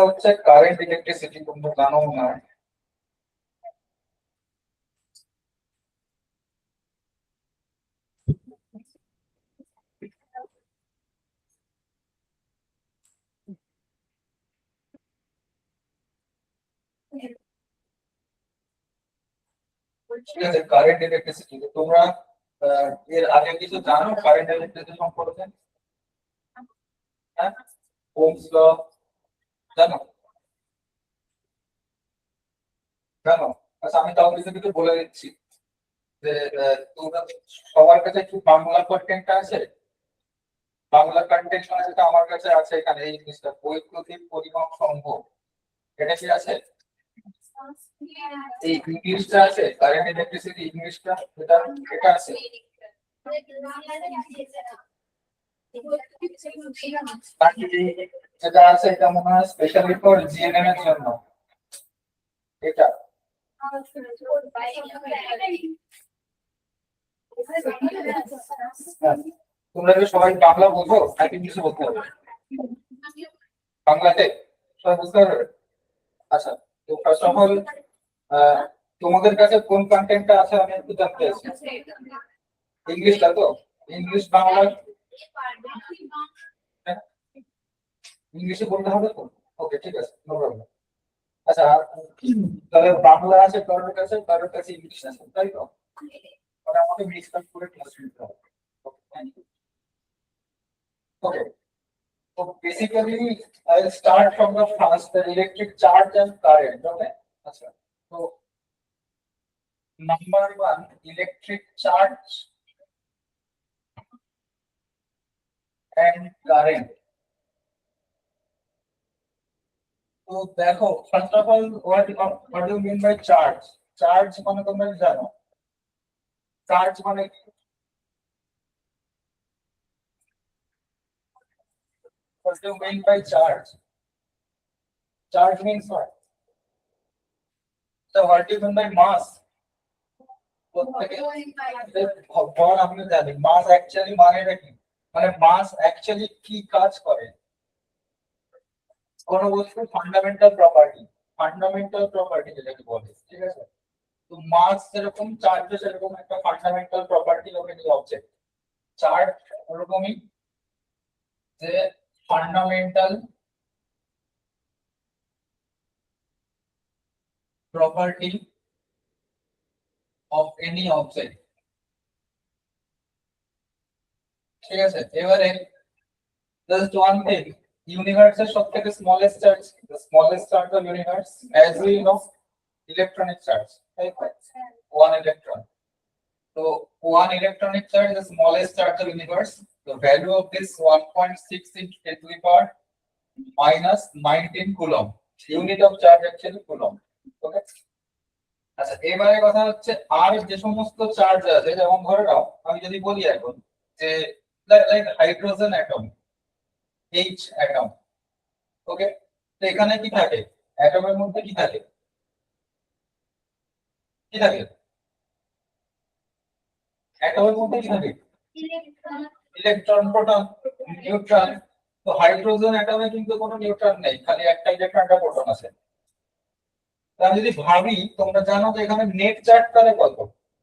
হচ্ছে current electricity, তোমরা জানো না? ঠিক আছে, কারেন্ট ইলেকট্রিসিটি তোমরা এর আগে কিছু জানো কারেন্ট ইলেকট্রিসিটি সম্পর্কে? হ্যাঁ, ওহমস ল জানো? জানো? আচ্ছা, আমি তাও কিছু কিছু বলে দিচ্ছি যে তোমরা সবার কাছে কি বাংলা কন্টেন্ট আছে? বাংলা কন্টেন্ট মানে যেটা আমার কাছে আছে এখানে, এই জিনিসটা বৈদ্যুতিক পরিমাপ সম্ভব, এটা কি আছে? এই ইংলিশটা আছে, কারেন্ট ইলেকট্রিসিটি ইংলিশটা, এটা এটা আছে। যেটা আছে এটা মনে হয় স্পেশালি ফর জিএনএম এর জন্য এটা। হ্যাঁ, তোমরা কি সবাই বাংলা বোঝো নাকি কিছু বলতে হবে বাংলাতে? সবাই বুঝতে পারবে? আচ্ছা, তো ফার্স্ট অফ অল তোমাদের কাছে কোন কন্টেন্টটা আছে আমি একটু জানতে চাইছি। ইংলিশটা তো? ইংলিশ বাংলা ইংলিশে বলতে হবে তো? ওকে, ঠিক আছে, নো প্রবলেম। আচ্ছা, তাহলে বাংলা আছে কারোর কাছে ইংলিশ আছে, তাই তো? মানে আমাকে মিক্স আপ করে ক্লাস নিতে হবে। Okay, thank you. Okay, so basically I'll start from the first, the electric charge and current. Okay, আচ্ছা, so number one, electric charge and current. তো দেখো, first of all what do you mean by charge? Charge মানে তোমরা জানো charge মানে কি? What do you mean by charge? Charge means what? So what do you mean by mass? ভর আপনি জানেন, মাস অ্যাকচুয়ালি মানেটা কি? মানে মাস অ্যাকচুয়ালি কি কাজ করে? কোন বস্তুর ফান্ডামেন্টাল প্রপার্টি যেটাকে বলে, ঠিক আছে? তো মাস যেরকম, চার্জ সেরকম একটা fundamental property of any object. Charge ওরকমই, যে fundamental property of any object, ঠিক আছে? এবারে জাস্ট ওয়ান থিং, ইউনিভার্সের সবথেকে smallest charge, the smallest charge of universe as we know, electronic charge, right? One electron. So one electronic charge, the smallest charge of the universe. The value of this 1.6 into 10 to the power minus 19 coulomb. Unit of charge actually coulomb. Okay. আচ্ছা, এবারে কথা হচ্ছে আর যে সমস্ত charge আছে, যেমন ধরে নাও আমি যদি বলি এখন যে like hydrogen atom, H atom. Okay, তো এখানে কি থাকে? অ্যাটমের মধ্যে কি থাকে? কি থাকে অ্যাটমের মধ্যে? কি থাকে? Electron, proton, neutron. তো হাইড্রোজেন অ্যাটমে কিন্তু কোনো নিউট্রন নেই, খালি একটা ইলেকট্রন, একটা প্রোটন আছে। আমি যদি ভাবি, তোমরা জানো যে এখানে নেট চার্জ তাহলে কত?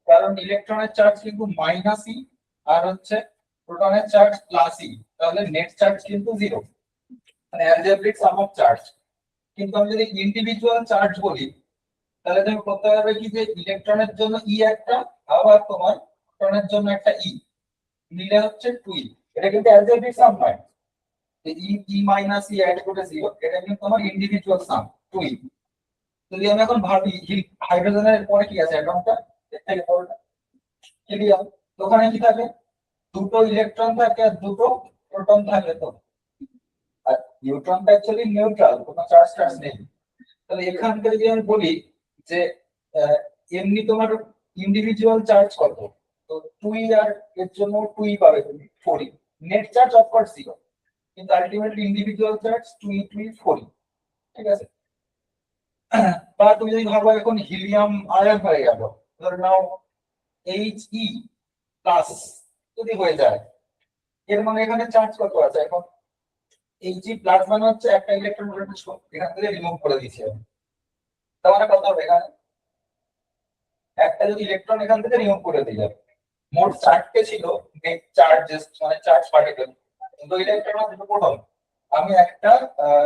কারণ ইলেকট্রনের চার্জ কিন্তু মাইনাস ই, আর হচ্ছে প্রোটনের চার্জ প্লাস ই, তাহলে নেট চার্জ কিন্তু জিরো, মানে অ্যালজেব্রিক সাম অফ চার্জ। কিন্তু আমি যদি ইন্ডিভিজুয়াল চার্জ বলি, তাহলে তুমি করতে পারবে কি, যে ইলেকট্রনের জন্য ই একটা, আবার তোমার প্রোটনের জন্য একটা ই, মিলে হচ্ছে 2 ই। এটা কিন্তু অ্যালজেব্রিক সাম নয়, ই ই মাইনাস ই অ্যাড করে জিরো, এটা কিন্তু তোমার ইন্ডিভিজুয়াল সাম 2 ই। যদি আমি এখন ভাবি হাইড্রোজেনের পরে কি আছে, অ্যাটমটা এর থেকে বড়টা হিলিয়াম, তো ওখানে কি থাকে? দুটো ইলেকট্রন থাকে আর দুটো প্রোটন থাকে। তো আর নিউট্রনটা অ্যাকচুয়ালি নিউট্রাল, কোনো চার্জ টার্জ নেই। তাহলে এখান থেকে যদি আমি বলি যে এমনি তোমার ইন্ডিভিজুয়াল চার্জ কত, তো 2 আর এর জন্য 2 পাবে তুমি, 4। নেট চার্জ অফকোর্স জিরো, কিন্তু আলটিমেটলি ইন্ডিভিজুয়াল চার্জ 2 4। ঠিক আছে? বা তুমি যদি ভাবো এখন হিলিয়াম আয়ন হয়ে গেল, ধরে নাও এইচ ই প্লাস যদি হয়ে যায়, এর মানে এখানে চার্জ কত আছে এখন? এই যে প্লাস মানে হচ্ছে একটা ইলেকট্রন এখান থেকে রিমুভ করে দিয়েছি আমি। তার মানে কত হবে এখানে, একটা যদি ইলেকট্রন এখান থেকে রিমুভ করে দিয়ে যাবে। মোট 4টে ছিল নেট চার্জেস মানে চার্জ পার্টিকেল, কিন্তু ইলেকট্রন আর দুটো প্রোটন, আমি একটা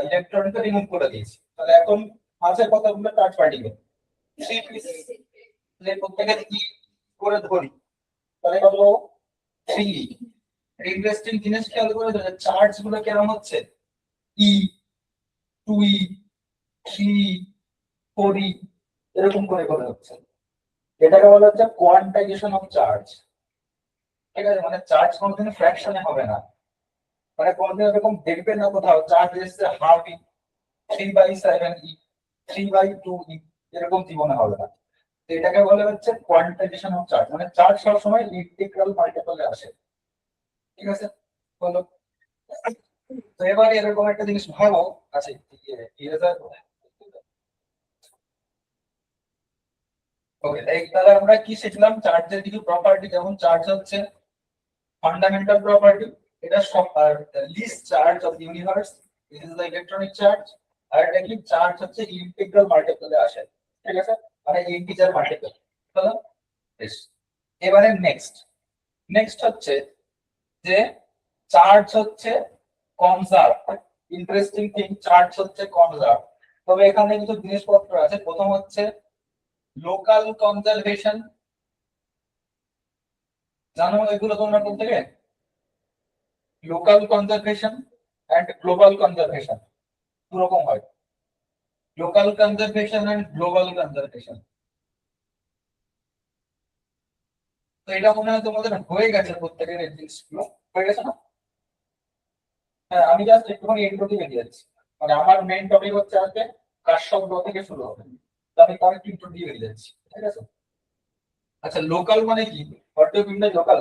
ইলেকট্রনকে রিমুভ করে দিয়েছি। তাহলে এখন আছে কতগুলো চার্জ পার্টিকেল, 3 পিস। প্রত্যেকে কি করে ধরি, তাহলে কত 3। ইন্টারেস্টিং জিনিস খেয়াল করে দেখো চার্জ গুলো কেমন হচ্ছে, ই 2e 3e 4e এরকম করে করে হচ্ছে। এটাকে বলা হচ্ছে কোয়ান্টাইজেশন অফ চার্জ। ঠিক আছে, মানে চার্জ কোনদিন ফ্র্যাকশনে হবে না, মানে কোনদিন এরকম দেখবে না কোথাও চার্জ এসছে হাফ ই 3/7e 3/2e এরকম জীবনে হবে না। তো এটাকে বলে হচ্ছে কোয়ান্টাইজেশন অফ চার্জ, মানে চার্জ সবসময় ইন্টিগ্রাল মাল্টিপলে আসে। ঠিক আছে, বলো। তো এবারে এরকম একটা জিনিস ভাবো, আছে ইরেজার। ওকে, তাহলে আমরা কি শিখলাম, চার্জের কিছু প্রপার্টি, যেমন চার্জ হচ্ছে ফান্ডামেন্টাল প্রপার্টি, এটা সব। আর least charge of universe, this is the electronic charge. আর এটা কি চার্জ হচ্ছে ইন্টিগ্রাল মাল্টিপলে আসে। ঠিক আছে, মানে ইন্টিজার মাল্টিপল। তাহলে বেশ, এবারে নেক্সট নেক্সট হচ্ছে যে চার্জ হচ্ছে কনজার্ভ। ইন্টারেস্টিং থিং, চার্জ হচ্ছে কনজার্ভ। তবে এখানে কিছু জিনিসপত্র আছে। প্রথম হচ্ছে লোকাল কনজারভেশন, জানো এগুলো তোমরা কোন থেকে? Local conservation and global conservation দু রকম হয়, local conservation and global conservation. তো এটা মনে হয় তোমাদের হয়ে গেছে, প্রত্যেকের এই জিনিসগুলো হয়ে গেছে না? হ্যাঁ, আমি জাস্ট একটুখানি ইন্ট্রো দিয়ে বেরিয়ে যাচ্ছি, মানে আমার মেইন টপিক হচ্ছে আজকে কার্শফ ল থেকে শুরু হবে, তো আমি তার একটু ইন্ট্রো দিয়ে বেরিয়ে যাচ্ছি। ঠিক আছে, আচ্ছা লোকাল মানে কি, what do you mean by local?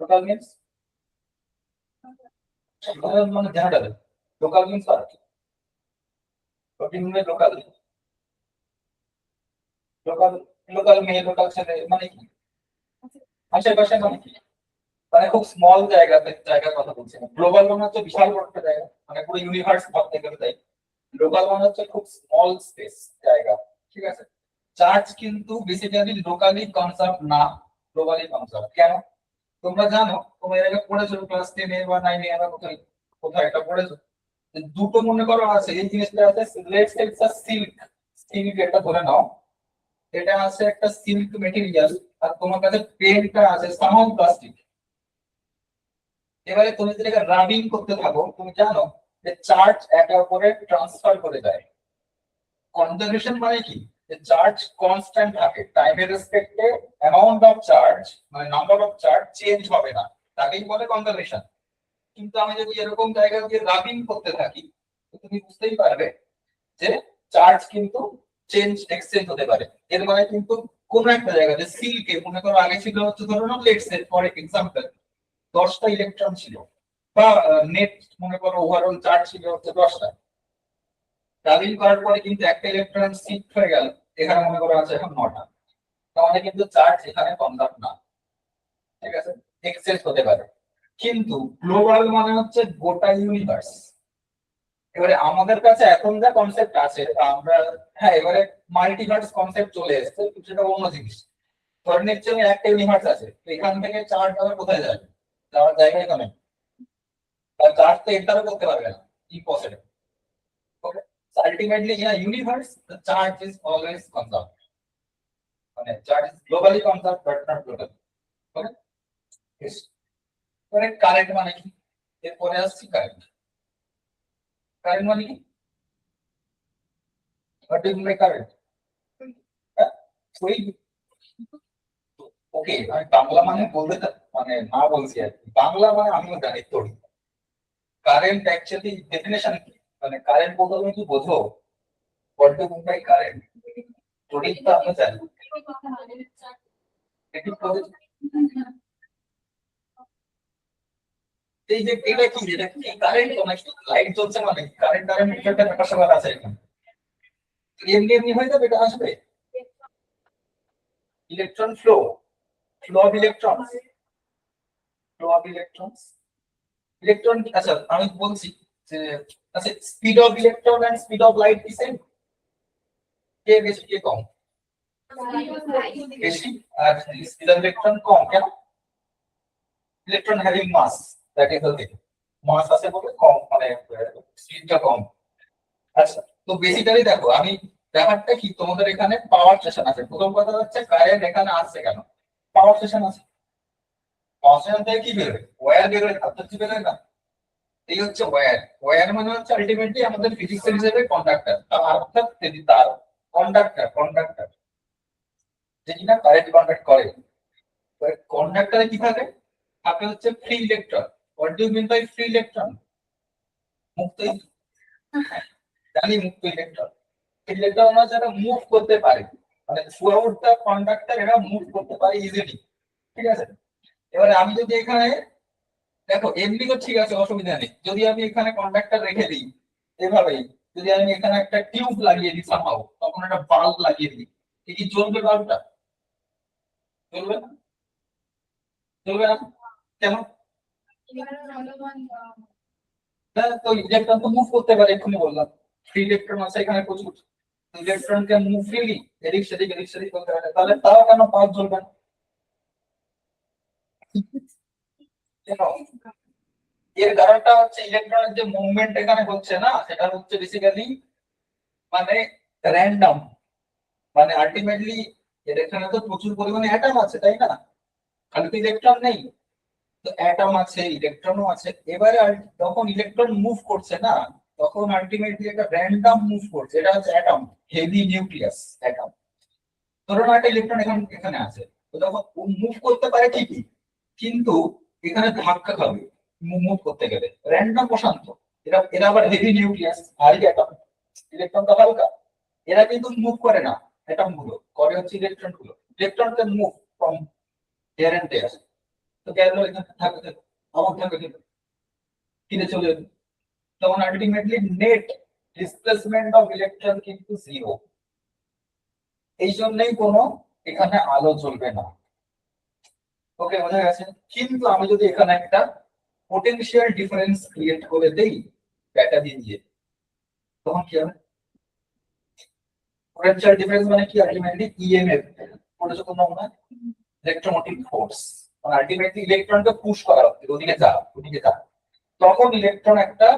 Local means মানে জেনারেল, লোকাল মিন্স আর কি, what do you mean by local? Local, local মেয়ে লোকাল ছেলে মানে কি, আশেপাশে মানে কি, মানে খুব স্মল জায়গাতে, জায়গার কথা বলছি না। গ্লোবাল মানে হচ্ছে বিশাল বড় একটা জায়গা, মানে পুরো ইউনিভার্স ভাবতে গেলে তাই। লোকাল মানে হচ্ছে খুব স্মল স্পেস, জায়গা। ঠিক আছে, চার্জ কিন্তু বেসিক্যালি লোকালি কনসার্ভ না, গ্লোবালি কনসার্ভ। কেন? তোমরা জানো, তোমরা এর আগে পড়েছো ক্লাস 10 এ বা 9 এ, বা কোথায় কোথায় এটা পড়েছো, যে দুটো মনে করো আছে, এই জিনিসটা আছে, let's say it's a silk. Silk এটা ধরে নাও, এটা আছে একটা সিল্ক মেটেরিয়াল, আর তোমার কাছে পেনটা আছে সামান্য প্লাস্টিক। এবারে তুমি যদি এটা রাবিং করতে থাকো, তুমি জানো যে চার্জ একে অপরে ট্রান্সফার করে দেয়। কনজারভেশন মানে কি, যে চার্জ কনস্ট্যান্ট থাকে, টাইমের রেসপেক্টে অ্যামাউন্ট অফ চার্জ মানে নাম্বার অফ চার্জ চেঞ্জ হবে না, তাকেই বলে কনজারভেশন। কিন্তু আমি যদি এরকম জায়গা দিয়ে রাবিং করতে থাকি, তো তুমি বুঝতেই পারবে যে চার্জ কিন্তু চেঞ্জ এক্সচেঞ্জ হতে পারে। এর মানে কিন্তু কোন একটা জায়গাতে সিল্কে মনে করো আগে ছিল হচ্ছে, ধরো না লেটস সে ফর এক্সাম্পল 10টা ইলেকট্রন ছিল, বা নেট মনে করো ওভারঅল চার্জ ছিল হচ্ছে 10টা। ট্রাভেল করার পরে কিন্তু একটা ইলেকট্রন শিফট হয়ে গেল, এখানে মনে করো আছে এখন 9টা। তাহলে কিন্তু চার্জ এখানে কনজার্ভ না। ঠিক আছে, এক্সচেঞ্জ হতে পারে। কিন্তু গ্লোবাল মানে হচ্ছে গোটা ইউনিভার্স। এবারে আমাদের কাছে এখন যা কনসেপ্ট আছে আমরা, হ্যাঁ এবারে মাল্টিভার্স কনসেপ্ট চলে এসেছে, সেটা অন্য জিনিস। ধরে নিচ্ছে আমি একটা ইউনিভার্স আছে, তো এখান থেকে চার্জ আবার কোথায় যাবে, যাওয়ার জায়গায় তো নেই, তার চার্জ তো এন্টারও করতে পারবে না, impossible. Okay, ultimately in a universe the charge is always conserved, মানে charge is globally conserved but not totally. Okay, এবারে কারেন্ট মানে কি, এরপরে আসছি কারেন্ট। কারেন্ট মানে কি, হোয়াট ইজ মাই কারেন্ট? ওই, ওকে আমি বাংলা মানে বলতে মানে না বলছি আর কি, বাংলা মানে আমিও জানি তড়ি। কারেন্ট অ্যাকচুয়ালি ডেফিনেশন কি, মানে কারেন্ট বলতে তুমি কি বোঝো, what do mean by current? তড়িৎ তো আমরা জানি, একটু এই যে এটা কি, এটা কি কারেন্ট, তো নাকি লাইট জ্বলছে মানে কারেন্ট, কারেন্ট একটা ব্যাপার স্যাপার আছে এখানে। এমনি এমনি হয়ে যাবে, এটা আসবে। Electron flow, flow of electrons, flow of electrons, electron, আচ্ছা আমি বলছি যে আচ্ছা speed of electron and speed of light কি সেম? কে বেশি কে কম? বেশি। আর স্পিড অফ ইলেকট্রন কম কেন? Electron having mass, that is the thing. Mass আছে বলে কম, মানে স্পিডটা কম। আচ্ছা, তো বেসিক্যালি দেখো আমি ব্যাপারটা কি, তোমাদের এখানে পাওয়ার স্টেশন আছে। প্রথম কথা হচ্ছে কারেন্ট এখানে আসছে কেন? পাওয়ার স্টেশন আছে। পাওয়ার স্টেশন থেকে কি বেরোবে? ওয়্যার বেরোয়, আন্তর্জাতিক বেরোয় না। এই হচ্ছে ওয়্যার। ওয়্যার মানে হচ্ছে আলটিমেটলি আমাদের ফিজিক্সের হিসেবে কন্ডাক্টর, অর্থাৎ তার কন্ডাক্টর, কন্ডাক্টর যে কিনা কারেন্ট কন্ডাক্ট করে। কন্ডাক্টরে কি থাকে? থাকে হচ্ছে free electron. What do you mean by free electron? মুক্ত, জানি মুক্ত ইলেকট্রন। ইলেকট্রন যারা মুভ করতে পারে, মানে থ্রুআউট দা কন্ডাক্টর এরা মুভ করতে পারে ইজিলি। ঠিক আছে, এবারে আমি যদি এখানে দেখো এমনি তো ঠিক আছে, অসুবিধা নেই। যদি আমি এখানে কন্ডাক্টর রেখে দিই এভাবেই, যদি আমি এখানে একটা টিউব লাগিয়ে দিই সামহাও, তখন একটা বাল্ব লাগিয়ে দিই, কি জ্বলবে বাল্বটা? চলবে না, চলবে না। কেন? না, তো ইলেকট্রন তো মুভ করতে পারে, এক্ষুনি বললাম ফ্রি ইলেকট্রন আছে এখানে প্রচুর। ইলেকট্রন ক্যান মুভ ফ্রিলি, এদিক সেদিক এদিক সেদিক করতে পারে, তাহলে তাও কেন বাল্ব জ্বলবে না? কেন? এর কারণটা হচ্ছে ইলেকট্রনের যে মুভমেন্ট এখানে হচ্ছে না, সেটা হচ্ছে বেসিক্যালি মানে র্যান্ডম। মানে আলটিমেটলি এর এখানে তো প্রচুর পরিমাণে অ্যাটম আছে, তাই না? খালি তো ইলেকট্রন নেই, তো অ্যাটম আছে, ইলেকট্রনও আছে। এবারে যখন ইলেকট্রন মুভ করছে না, তখন আলটিমেটলি একটা র্যান্ডম মুভ করছে, এটা হচ্ছে অ্যাটম, হেভি নিউক্লিয়াস অ্যাটম। ধরুন একটা ইলেকট্রন এখানে এখানে আছে, তো যখন মুভ করতে পারে ঠিকই, কিন্তু এখানে ধাক্কা খাবে মুভ করতে গেলে, র্যান্ডম প্রশান্ত। এরা এরা আবার হেভি নিউক্লিয়াস, ভারী অ্যাটম, ইলেকট্রন তো হালকা। এরা কিন্তু মুভ করে না, অ্যাটম গুলো করে হচ্ছে ইলেকট্রন গুলো। Electron can move from here and there. তো গেল এখানে থাকবে, আমার থাকবে কিন্তু ফিরে চলে যাবে। তখন ultimately net displacement of electron কিন্তু জিরো। এই জন্যই কোনো এখানে আলো জ্বলবে না। ওকে, বোঝা গেছে? কিন্তু আমি যদি এখানে একটা পোটেনশিয়াল ডিফারেন্স ক্রিয়েট করে দেই ব্যাটারি দিয়ে, তখন কি হবে? পোটেনশিয়াল ডিফারেন্স মানে কি? আলটিমেটলি ইএমএফ, পড়েছো তোমরা মনে হয়, ইলেকট্রোমোটিভ ফোর্স। মানে আলটিমেটলি ইলেকট্রনকে পুশ করা হচ্ছে ওদিকে যা, ওদিকে যা। তখন ইলেকট্রন একটা,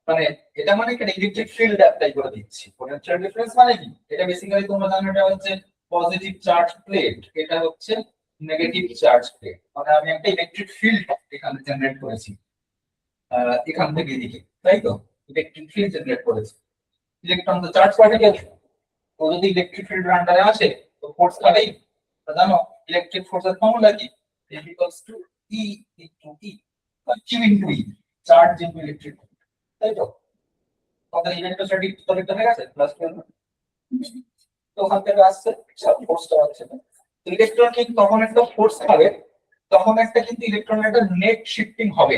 মানে এটা মানে একটা ইলেকট্রিক ফিল্ড অ্যাপ্লাই করে দিচ্ছি। পোটেনশিয়াল ডিফারেন্স মানে কি? এটা বেসিক্যালি তোমরা জানো, এটা হচ্ছে পজিটিভ চার্জ প্লেট, এটা হচ্ছে নেগেটিভ চার্জ প্লেট। মানে আমি একটা ইলেকট্রিক ফিল্ড এখানে জেনারেট করেছি এখান থেকে এদিকে, তাই তো? ইলেকট্রিক ফিল্ড জেনারেট করেছি। ইলেকট্রন তো চার্জ পার্টিকেল, ও যদি ইলেকট্রিক ফিল্ড আন্ডারে আসে তো ফোর্স খাবেই। জানো ইলেকট্রিক ফোর্সের ফর্মুলা কি? F equals to E into E বা Q into E, charge into electric, তাই তো? আমাদের ইলেকট্রোস্ট্যাটিক টপিকটা হয়ে গেছে ক্লাস 12। তো ওখান থেকে আসছে ফোর্সটা হচ্ছে, ইলেকট্রন কিন্তু তখন একটা ফোর্স খাবে, তখন একটা কিন্তু ইলেকট্রনের একটা নেট শিফটিং হবে।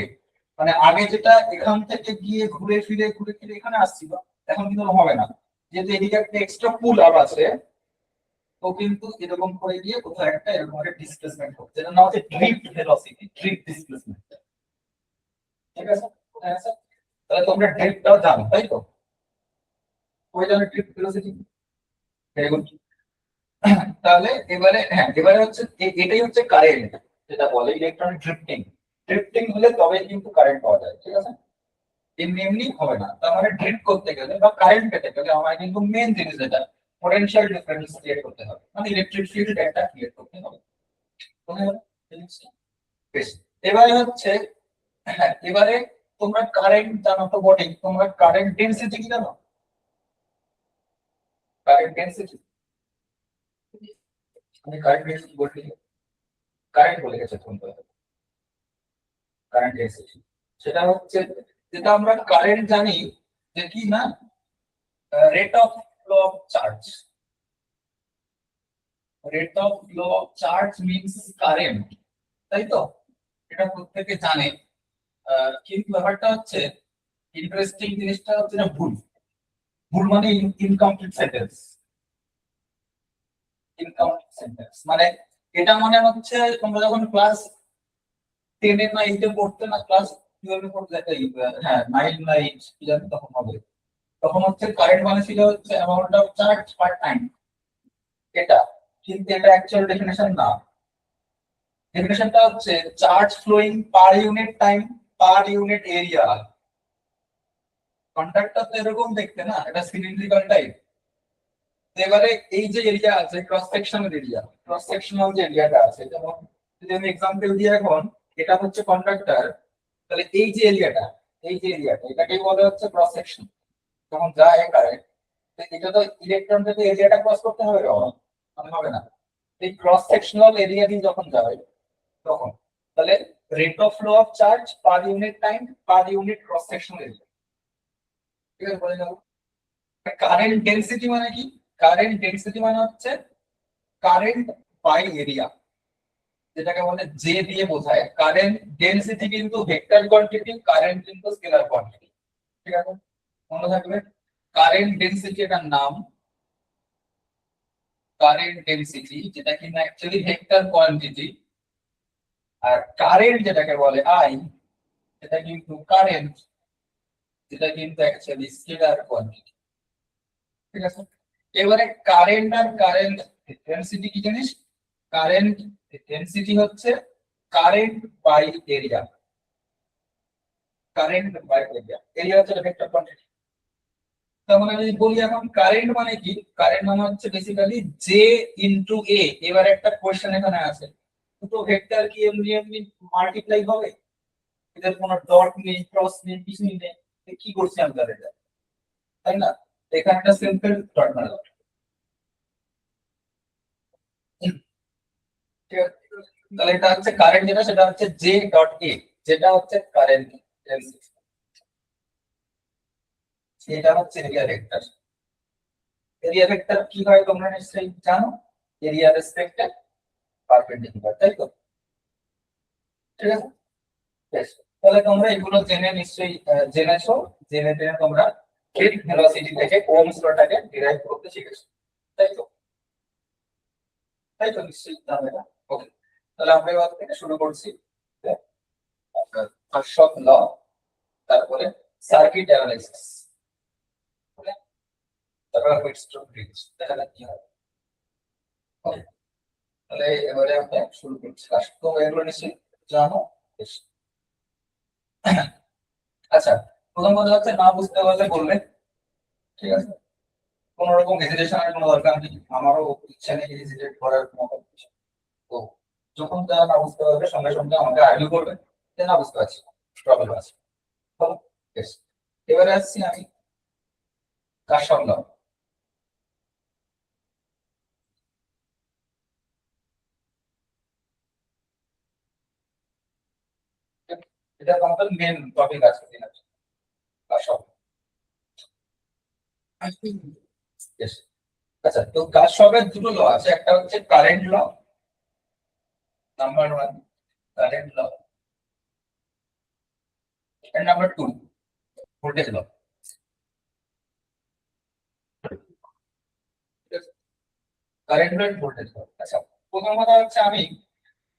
মানে আগে যেটা এখান থেকে গিয়ে ঘুরে ফিরে ঘুরে ফিরে এখানে আসছিল, এখন কিন্তু হবে না, যেহেতু এদিকে একটা এক্সট্রা পুল আপ আছে। তো কিন্তু এরকম করে গিয়ে কোথাও একটা এরকম একটা ডিসপ্লেসমেন্ট হবে, যেটা নাম হচ্ছে ড্রিফট ভেলোসিটি, ড্রিফট ডিসপ্লেসমেন্ট। ঠিক আছে? হ্যাঁ স্যার, তাহলে তোমরা ড্রিফটটাও জানো, তাই তো? ওই জন্য ড্রিফট ভেলোসিটি। Very good. তাহলে এবারে হ্যাঁ, এবারে হচ্ছে এটাই হচ্ছে কারেন্ট, যেটা বলে ইলেকট্রন ড্রিফটিং। ড্রিফটিং হলে তবে কিন্তু কারেন্ট পাওয়া যায়, ঠিক আছে? এমনি এমনি হবে না। তার মানে ড্রিফট করতে গেলে বা কারেন্ট পেতে গেলে আমার কিন্তু মেন জিনিস যেটা, পোটেনশিয়াল ডিফারেন্স ক্রিয়েট করতে হবে, মানে ইলেকট্রিক ফিল্ড একটা ক্রিয়েট করতে হবে। বুঝতে গেল জিনিসটা? বেশ। এবারে হচ্ছে, হ্যাঁ এবারে তোমরা কারেন্ট জানো তো বটেই, তোমরা কারেন্ট ডেনসিটি কি জানো? কারেন্ট ডেনসিটি, আমি কারেন্ট ডেনসিটি বলতে কারেন্ট বলে গেছে ফোন করে, কারেন্ট ডেনসিটি সেটা হচ্ছে, যেটা আমরা কারেন্ট জানি যে কি না, rate of flow of charge. Rate of flow of charge means current, তাই তো? এটা প্রত্যেকে জানে। কিন্তু ব্যাপারটা হচ্ছে, ইন্টারেস্টিং জিনিসটা হচ্ছে না, ভুল। ভুল মানে ইনকমপ্লিট সেন্টেন্স। ইনকমপ্লিট সেন্টেন্স মানে এটা মানে হচ্ছে, তোমরা যখন ক্লাস 10 না 8 পড়তে না, ক্লাস 12 ভোল্ট হ্যাঁ 9 কি জানি তখন হবে। তখন হচ্ছে কারেন্ট মানে ছিল হচ্ছে amount of charge per time, এটা কিন্তু এটা অ্যাকচুয়াল ডেফিনেশন না। ডেফিনেশনটা হচ্ছে charge flowing per unit time per unit area. Conductor তো এরকম দেখতে না, এটা সিলিন্ড্রিক্যাল টাইপ। এবারে এই যে এরিয়া আছে cross sectional area, cross sectional যে এরিয়াটা আছে, যেমন যদি আমি এক্সাম্পল দিই এখন, এটা হচ্ছে কন্ডাক্টর, তাহলে এই যে এরিয়াটা, এই যে এরিয়াটা এটাকেই বলে হচ্ছে ক্রস সেকশন। যখন যায় কারেন্ট, এটা তো ইলেকট্রন থেকে এরিয়াটা ক্রস করতে হবে, মানে হবে না। এই ক্রস সেকশনাল এরিয়া দিয়ে যখন যায় তখন, তাহলে rate of flow of charge per unit time per unit cross sectional area. ঠিক আছে, বলে যাবো। কারেন্ট ডেনসিটি মানে কি? কারেন্ট ডেনসিটি মানে হচ্ছে কারেন্ট বাই এরিয়া, যেটাকে বলে জে দিয়ে বোঝায়। কারেন্ট ডেনসিটি কিন্তু ভেক্টর কোয়ান্টিটি, কারেন্ট কিন্তু স্কেলার কোয়ান্টিটি। ঠিক আছে, মনে থাকবে। কারেন্ট ডেনসিটি এটার নাম, কারেন্ট ডেনসিটি, যেটা কিনা অ্যাকচুয়ালি ভেক্টর কোয়ান্টিটি। আর কারেন্ট যেটাকে বলে আই, সেটা কিন্তু কারেন্ট, যেটা কিন্তু অ্যাকচুয়ালি স্কেলার কোয়ান্টিটি। ঠিক আছে, এবারে কারেন্ট আর কারেন্ট ডেনসিটি কি জিনিস? কারেন্ট ডেনসিটি হচ্ছে current by area, current by area, area হচ্ছে ভেক্টর কোয়ান্টিটি। তার মানে আমি বলি এখন কারেন্ট মানে কি, কারেন্ট মানে হচ্ছে বেসিক্যালি জে ইনটু এ। এবার একটা কোশ্চেন এখানে আছে, দুটো ভেক্টর কি এমনি এমনি মাল্টিপ্লাই হবে? এদের কোনো ডট নেই, ক্রস নেই, কিছুই নেই, কি করছি আমি তাদের, তাই না? এখানে একটা সিম্পল ডট মারা যাবে। ঠিক আছে? তাহলে এটা হচ্ছে কারেন্ট, যেটা সেটা হচ্ছে জে ডট এ, যেটা হচ্ছে কারেন্ট। এটা হচ্ছে এরিয়া ভেক্টর। এরিয়া ভেক্টর কি হয় তোমরা নিশ্চয়ই জানো, এরিয়া রেসপেক্টে পারপেন্ডিকুলার, তাই তো? ঠিক আছে, বেশ। তাহলে তোমরা এগুলো জেনে নিশ্চয়ই জেনেছো, জেনে জেনে তোমরা ফিল্ড ভেলোসিটি থেকে ওহমস লটাকে ডিরাইভ করতে শিখেছো, তাই তো? তাই তো নিশ্চয়ই জানো এটা। ওকে, তাহলে আমরা এবার থেকে শুরু করছি কারশফ ল, তারপরে সার্কিট অ্যানালাইসিস, তারপর হুইটস্টোন ব্রিজ, দেখা যাক কি হয়। Okay, তাহলে এবারে আমরা শুরু করছি। তো এগুলো নিশ্চয়ই জানো। বেশ। আচ্ছা, প্রথম কথা হচ্ছে না বুঝতে পারলে বললে, ঠিক আছে? কোন রকম হেজিটেশনের কোনো দরকার নেই, আমারও ইচ্ছা নেই হেজিটেট করার কোনো কিছু। তো যখন যা না বুঝতে পারবে সঙ্গে সঙ্গে আমাকে আর্গুই করবে যে না বুঝতে পারছি, প্রবলেম আছে। হলো? বেশ। এবারে আসছি আমি কারশফ ল। এটা আমাদের মেন টপিক আছে দিনের, কারশফ। বেশ। আচ্ছা, তো কারশফের দুটো ল আছে, একটা হচ্ছে current law, number one, current law. And number two, voltage law. Current law, voltage law. আচ্ছা, প্রথম কথা হচ্ছে আমি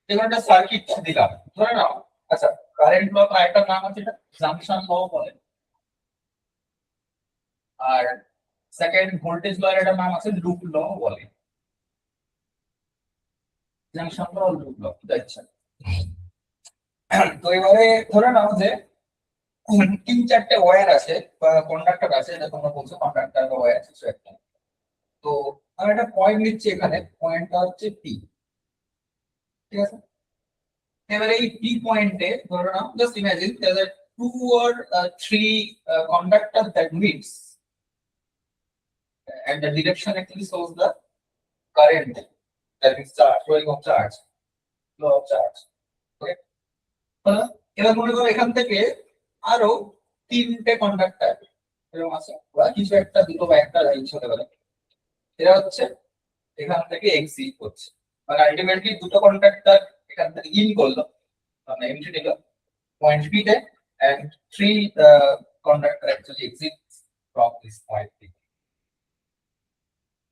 যেকোনো একটা সার্কিট দিলাম, ধরে নাও। আচ্ছা, কারেন্ট ল একটা নাম আছে, জাংশন ল বলে। আর সেকেন্ড ভোল্টেজ ল এর একটা নাম আছে লুপ ল বলে। জাংশন ল, লুপ ল, যা ইচ্ছা। তো এবারে ধরে নাও যে তিন চারটে ওয়্যার আছে বা কন্ডাক্টর আছে, এটা তোমরা বলছো কন্ডাক্টর বা ওয়্যার কিছু একটা। তো আমি একটা পয়েন্ট নিচ্ছি, এখানে পয়েন্টটা হচ্ছে পি। ঠিক আছে, এবারে এই পি পয়েন্টে ধরে নাও, just imagine two or three conductors that meets, and the direction actually shows the current, that is charge, flowing of charge, flow of charge. Okay, এবার মনে করো এখান থেকে আরো তিনটে কন্ডাক্টর এরকম আছে, বা কিছু একটা দুটো বা একটা লাইন হতে পারে। এরা হচ্ছে এখান থেকে এক্সিট করছে, মানে আলটিমেটলি দুটো কন্ডাক্টর এখান থেকে ইন করলো, মানে এন্ট্রি নিল পয়েন্ট বি তে, and three conductor actually exits from this point B.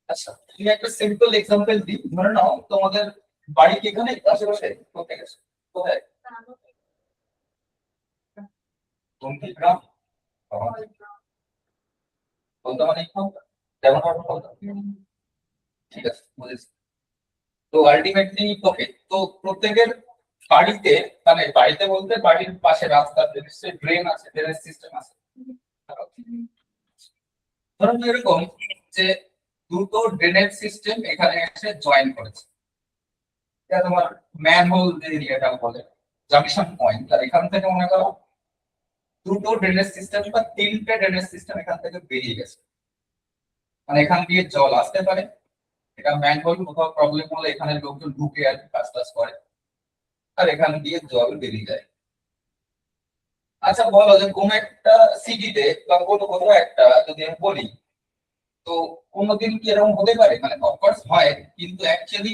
আচ্ছা, তুমি একটা সিম্পল এক্সাম্পল দিই। ধরে নাও তোমাদের বাড়ি কি এখানে আশেপাশে, কোথায় গেছে, কোথায়? তুমি গ্রাম বলতে মানে যেমন বলতাম। ঠিক আছে, বুঝেছি। তো আলটিমেটলি ওকে, তো প্রত্যেকের বাড়িতে, মানে বাড়িতে বলতে বাড়ির পাশে রাস্তার নিশ্চয়ই ড্রেন আছে, ড্রেনেজ সিস্টেম আছে। ধরুন এরকম যে দুটো ড্রেনেজ সিস্টেম এখানে এসে জয়েন করেছে, এটা তোমার ম্যানহোল যে এরিয়াটা বলে জাংশন পয়েন্ট, আর এখান থেকে মনে করো দুটো ড্রেনেজ সিস্টেম বা তিনটে ড্রেনেজ সিস্টেম এখান থেকে বেরিয়ে গেছে, মানে এখান দিয়ে জল আসতে পারে। এটা ম্যানহোল, কোথাও প্রবলেম হলে এখানে লোকজন ঢুকে আর কি কাজ টাজ করে, আর এখান দিয়ে জল বেরিয়ে যায়। আচ্ছা বলো যে কোন একটা সিটিতে বা কোনো কোথাও একটা যদি আমি বলি, তো কোনোদিন কি এরকম হতে পারে, মানে অফকোর্স হয়, কিন্তু অ্যাকচুয়ালি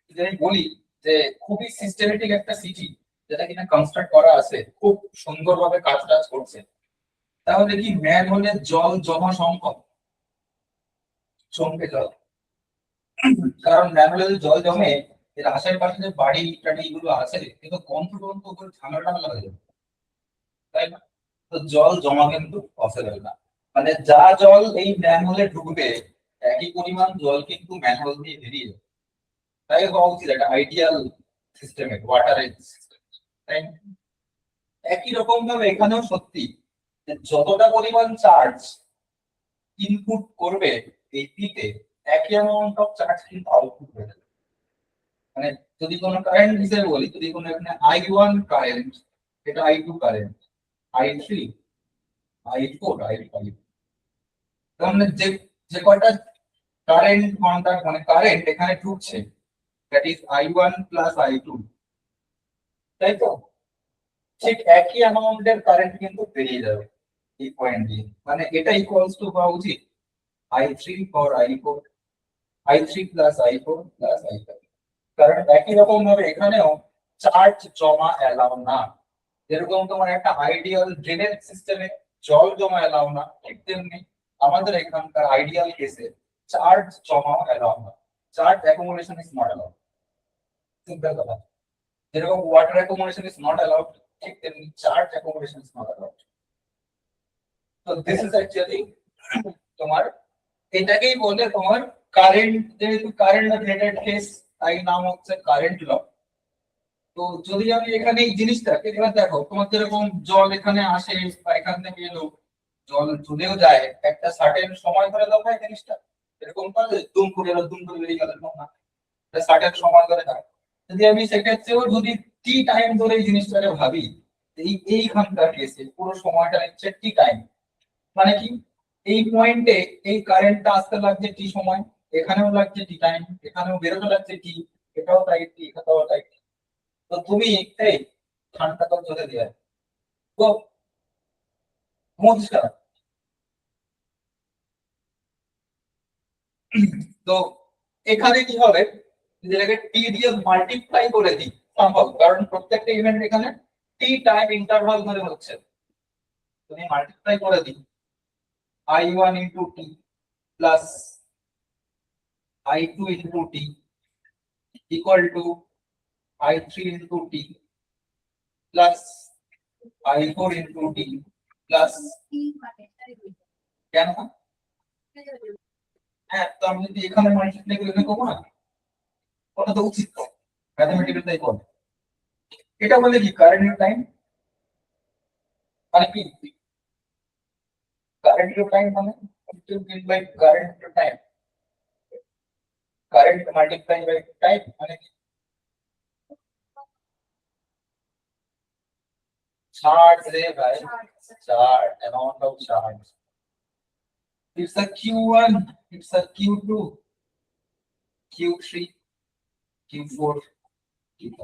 যদি আমি বলি যে খুবই সিস্টেমেটিক একটা সিটি যেটা কিনা কনস্ট্রাক্ট করা আছে, খুব সুন্দরভাবে কাজ টাজ করছে, তাহলে কি ম্যানহোলের জল জমা সম্ভব? চমকে জল, কারণ ম্যানহোলে যে জল জমে এর আশেপাশে যে বাড়ি টাড়ি এগুলো আছে, কিন্তু গন্ধ টন্ধ করে ঝামেলা টামেলা হয়ে যাবে, তাই না? তো জল জমা কিন্তু পসিবল না, মানে যা জল এই ম্যানহোলে ঢুকবে একই পরিমাণ জল কিন্তু ম্যানহোল দিয়ে বেরিয়ে যাবে। তাই হওয়া উচিত একটা আইডিয়াল সিস্টেমে, ওয়াটারের সিস্টেম, তাই না? একই রকম ভাবে এখানেও সত্যি যে যতটা পরিমাণ চার্জ ইনপুট করবে এই পিতে, একই অ্যামাউন্ট অফ চার্জ কিন্তু আউটপুট হয়ে যাবে। মানে যদি কোনো কারেন্ট হিসেবে বলি, যদি কোনো এখানে I1 কারেন্ট, এটা I2 current, I3, I4, I5, তার মানে যে যে কয়টা কারেন্ট কন্টাক্ট, মানে কারেন্ট এখানে ঢুকছে, that is I1 plus I2, তাই তো? ঠিক একই অ্যামাউন্টের কারেন্ট কিন্তু বেরিয়ে যাবে এই পয়েন্ট দিয়ে, মানে এটা ইকুয়ালস টু হওয়া উচিত I3 for I4, I3 plus I4 plus I5। কারণ একই রকম ভাবে এখানেও চার্জ জমা এলাও না, যেরকম তোমার একটা আইডিয়াল ড্রেনেজ সিস্টেমে জল জমা এলাও না, ঠিক তেমনি আমাদের এখানকার আইডিয়াল কেসে চার্জ জমা এলাও না, charge accumulation is not allowed. Simple কথা, যেরকম water accumulation is not allowed, ঠিক তেমনি charge accumulation is not allowed. তো দিস ইজ অ্যাকচুয়ালি তোমার, এটাকেই বলে তোমার কারেন্ট, যেহেতু কারেন্ট রিলেটেড কেস তাই নাম হচ্ছে কারেন্ট ল। তো যদি আমি এখানে এই জিনিসটাকে এবার দেখো, তোমার যেরকম জল এখানে আসে বা এখান থেকে এলো, জল চলেও যায় একটা সার্টেন সময় ধরে, দাও ভাই জিনিসটা এরকম করে দুম করে এলো, দুম করে বেরিয়ে গেল, এরকম না, এটা সার্টেন সময় ধরে যায়। যদি আমি সেক্ষেত্রেও যদি টি টাইম ধরে এই জিনিসটাকে ভাবি, এইখানকার কেসে পুরো সময়টা নিচ্ছে টি টাইম, মানে কি এই পয়েন্টে এই কারেন্টটা আসতে লাগছে টি সময়, এখানেও লাগছে টি টাইম, এখানেও বেরোতে লাগছে টি, এটাও তাই টি, এটাও তাই টি। তো তুমি এই ঠান্ডা তো চলে দিয়ে তো ঘুমোচ্ছিস কেন? তো এখানে কি হবে, যেটাকে টি দিয়ে মাল্টিপ্লাই করে দিই সম্ভব, কারণ প্রত্যেকটা ইভেন্ট এখানে টি টাইম ইন্টারভাল ধরে হচ্ছে, তুমি মাল্টিপ্লাই করে দিই I1 into T plus I2 into T equal to I3 into T plus I4 into T plus, কেন? হ্যাঁ, তো আমি যদি এখানে মাল্টিপ্লাই করে এখানে করবো না, ওটা তো উচিত, ম্যাথমেটিক্যাল তাই বলে। এটা বলে কি কারেন্ট টাইম, মানে কি কারেন্ট টাইম, মানে by current time, current multiply by time, মানে চার্জ রে ভাই, charge, amount of charge. It's a Q1, it's a Q2, Q3, Q4, Q5।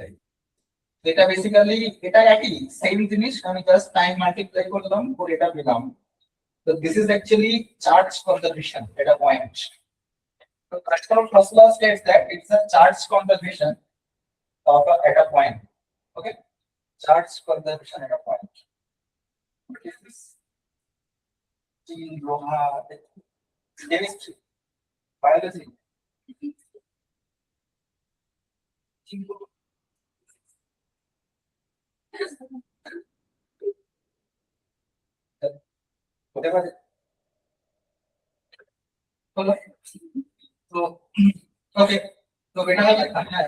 এটা বেসিক্যালি এটা একই সেম জিনিস, আমি জাস্ট টাইম মাল্টিপ্লাই করলাম করে এটা পেলাম। তো this is actually charge conservation, এটা পয়েন্ট। তো Pascal first law states that it's a charge conservation of at a point. Okay, charge conservation at a point. What is this? Steel, Loha, chemistry, biology. হতে পারে। তো ওকে, তো এটা হলো হ্যাঁ,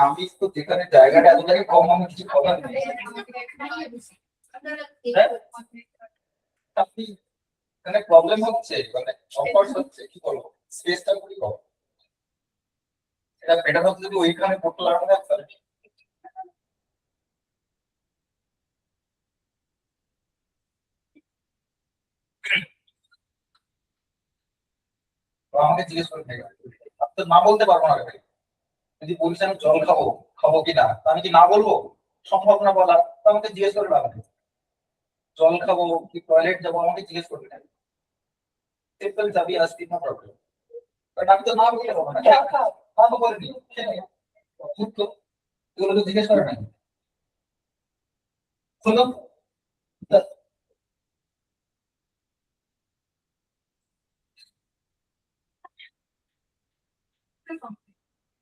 আমি তো যেখানে জায়গাটা এতটাই কম, আমি কিছু করার নেই। হ্যাঁ? আপনি এখানে প্রবলেম হচ্ছে, মানে অফার্স হচ্ছে, কি করবো? স্পেসটা খুবই কম। এটা হচ্ছে যদি ওইখানে পড়তে লাগানো যায় তাহলে আমাকে জিজ্ঞেস করে থাকে, তো না বলতে পারবো না ভাই। যদি বলিস আমি জল খাবো, খাবো কিনা, তা আমি কি না বলবো? সম্ভব না বলা, তো আমাকে জিজ্ঞেস করে লাভ নেই। জল খাবো কি টয়লেট যাবো আমাকে জিজ্ঞেস করবে না। সিম্পল যাবি আসবি, নো প্রবলেম। বাট আমি তো না বলতে পারবো না, খা খা, না তো বলিনি, ঠিক তো, এগুলো তো জিজ্ঞেস করে না। শোনো,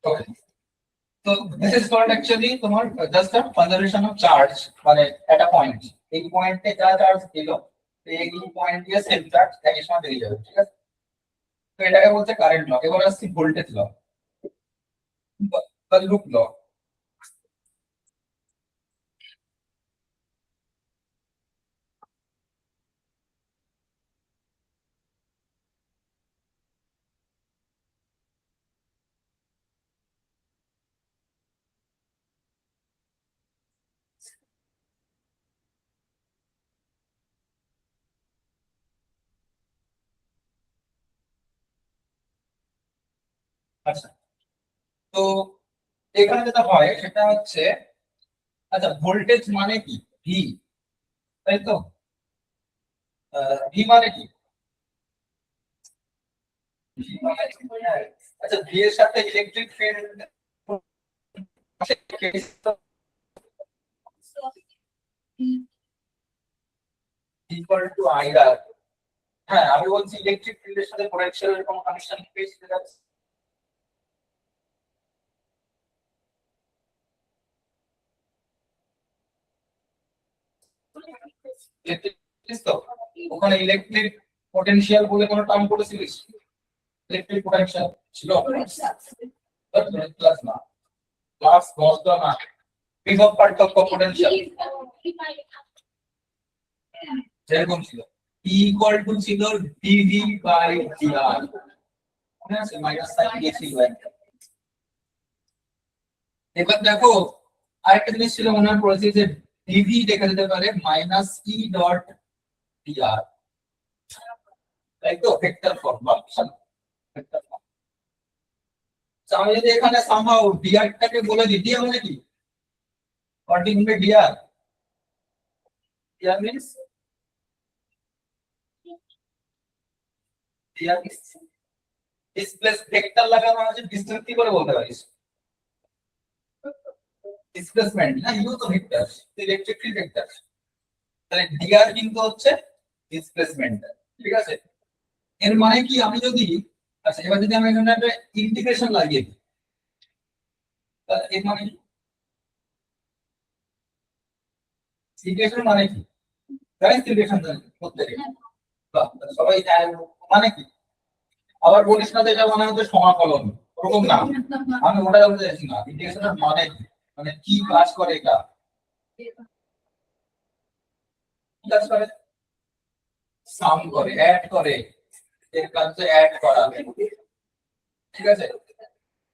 ওকে, তো দিস ইজ কল্ড অ্যাকচুয়ালি তোমার just a conservation of charge, মানে একটা পয়েন্ট, এই পয়েন্টে যা চার্জ দিল এই পয়েন্ট দিয়ে সেম চার্জ একই সময় বেরিয়ে যাবে, ঠিক আছে? তো এটাকে বলছে কারেন্ট ল। এবার আসছি ভোল্টেজ ল বা লুপ ল। আচ্ছা, তো এখানে যেটা হয় সেটা হচ্ছে, আচ্ছা ভোল্টেজ মানে কি? ভি, তাই তো? ভি মানে কি? ভি মানে আচ্ছা, ভি এর সাথে electric field equal to IR. হ্যাঁ, আমি বলছি ইলেকট্রিক ফিল্ডের সাথে পোটেনশিয়ালের কোনো কানেকশন পেয়েছি যেটা ইলেকট্রিক, তো ওখানে ইলেকট্রিক পোটেনশিয়াল বলে কোনো টার্ম পড়েছিলিস? ইলেকট্রিক পোটেনশিয়াল ছিল প্লাস না, প্লাস দশটা না, বিভব পার্থক্য পোটেনশিয়াল যেরকম ছিল, ই ইকুয়াল টু ছিল ডিভি বাই ডিআর, মনে আছে? মাইনাস সাইন দিয়েছিল। এবার দেখো, আরেকটা জিনিস ছিল মনে পড়েছে যে ডিভি দেখা যেতে পারে মাইনাস ই ডট ডিআর, তাই তো? ভেক্টর ফর্ম বা ভেক্টর ফর্ম। আমি যদি এখানে সামহাউ ডিআরটাকে বলে দিই, ডিআর মানে কি? Continuity DR, DR means DR displace vector লাগানো আছে, ডিসটেন্স কি করে বলতে পারিস? ডিসপ্লেসমেন্ট না, ইউ তো ভেক্টর, ইলেকট্রিক ফিল্ড ভেক্টর, তাহলে ডিআর কিন্তু হচ্ছে ডিসপ্লেসমেন্ট, ঠিক আছে? এর মানে কি আমি যদি, আচ্ছা এবার যদি আমি এখানে একটা ইন্টিগ্রেশন লাগিয়ে দিই, তাহলে এর মানে কি? ইন্টিগ্রেশন মানে কি? জানিস ইন্টিগ্রেশন করতে গেলে? বাহ, সবাই জানে। মানে কি? আবার বলিস না যে এটা মানে হচ্ছে সমাকলন, ওরকম না। আমি ওটা বলতে চাইছি না, ইন্টিগ্রেশনের মানে কি, মানে কি কাজ করে এটা, কি কাজ করে? সাম করে, অ্যাড করে, এর কাজ হচ্ছে অ্যাড করা, ঠিক আছে?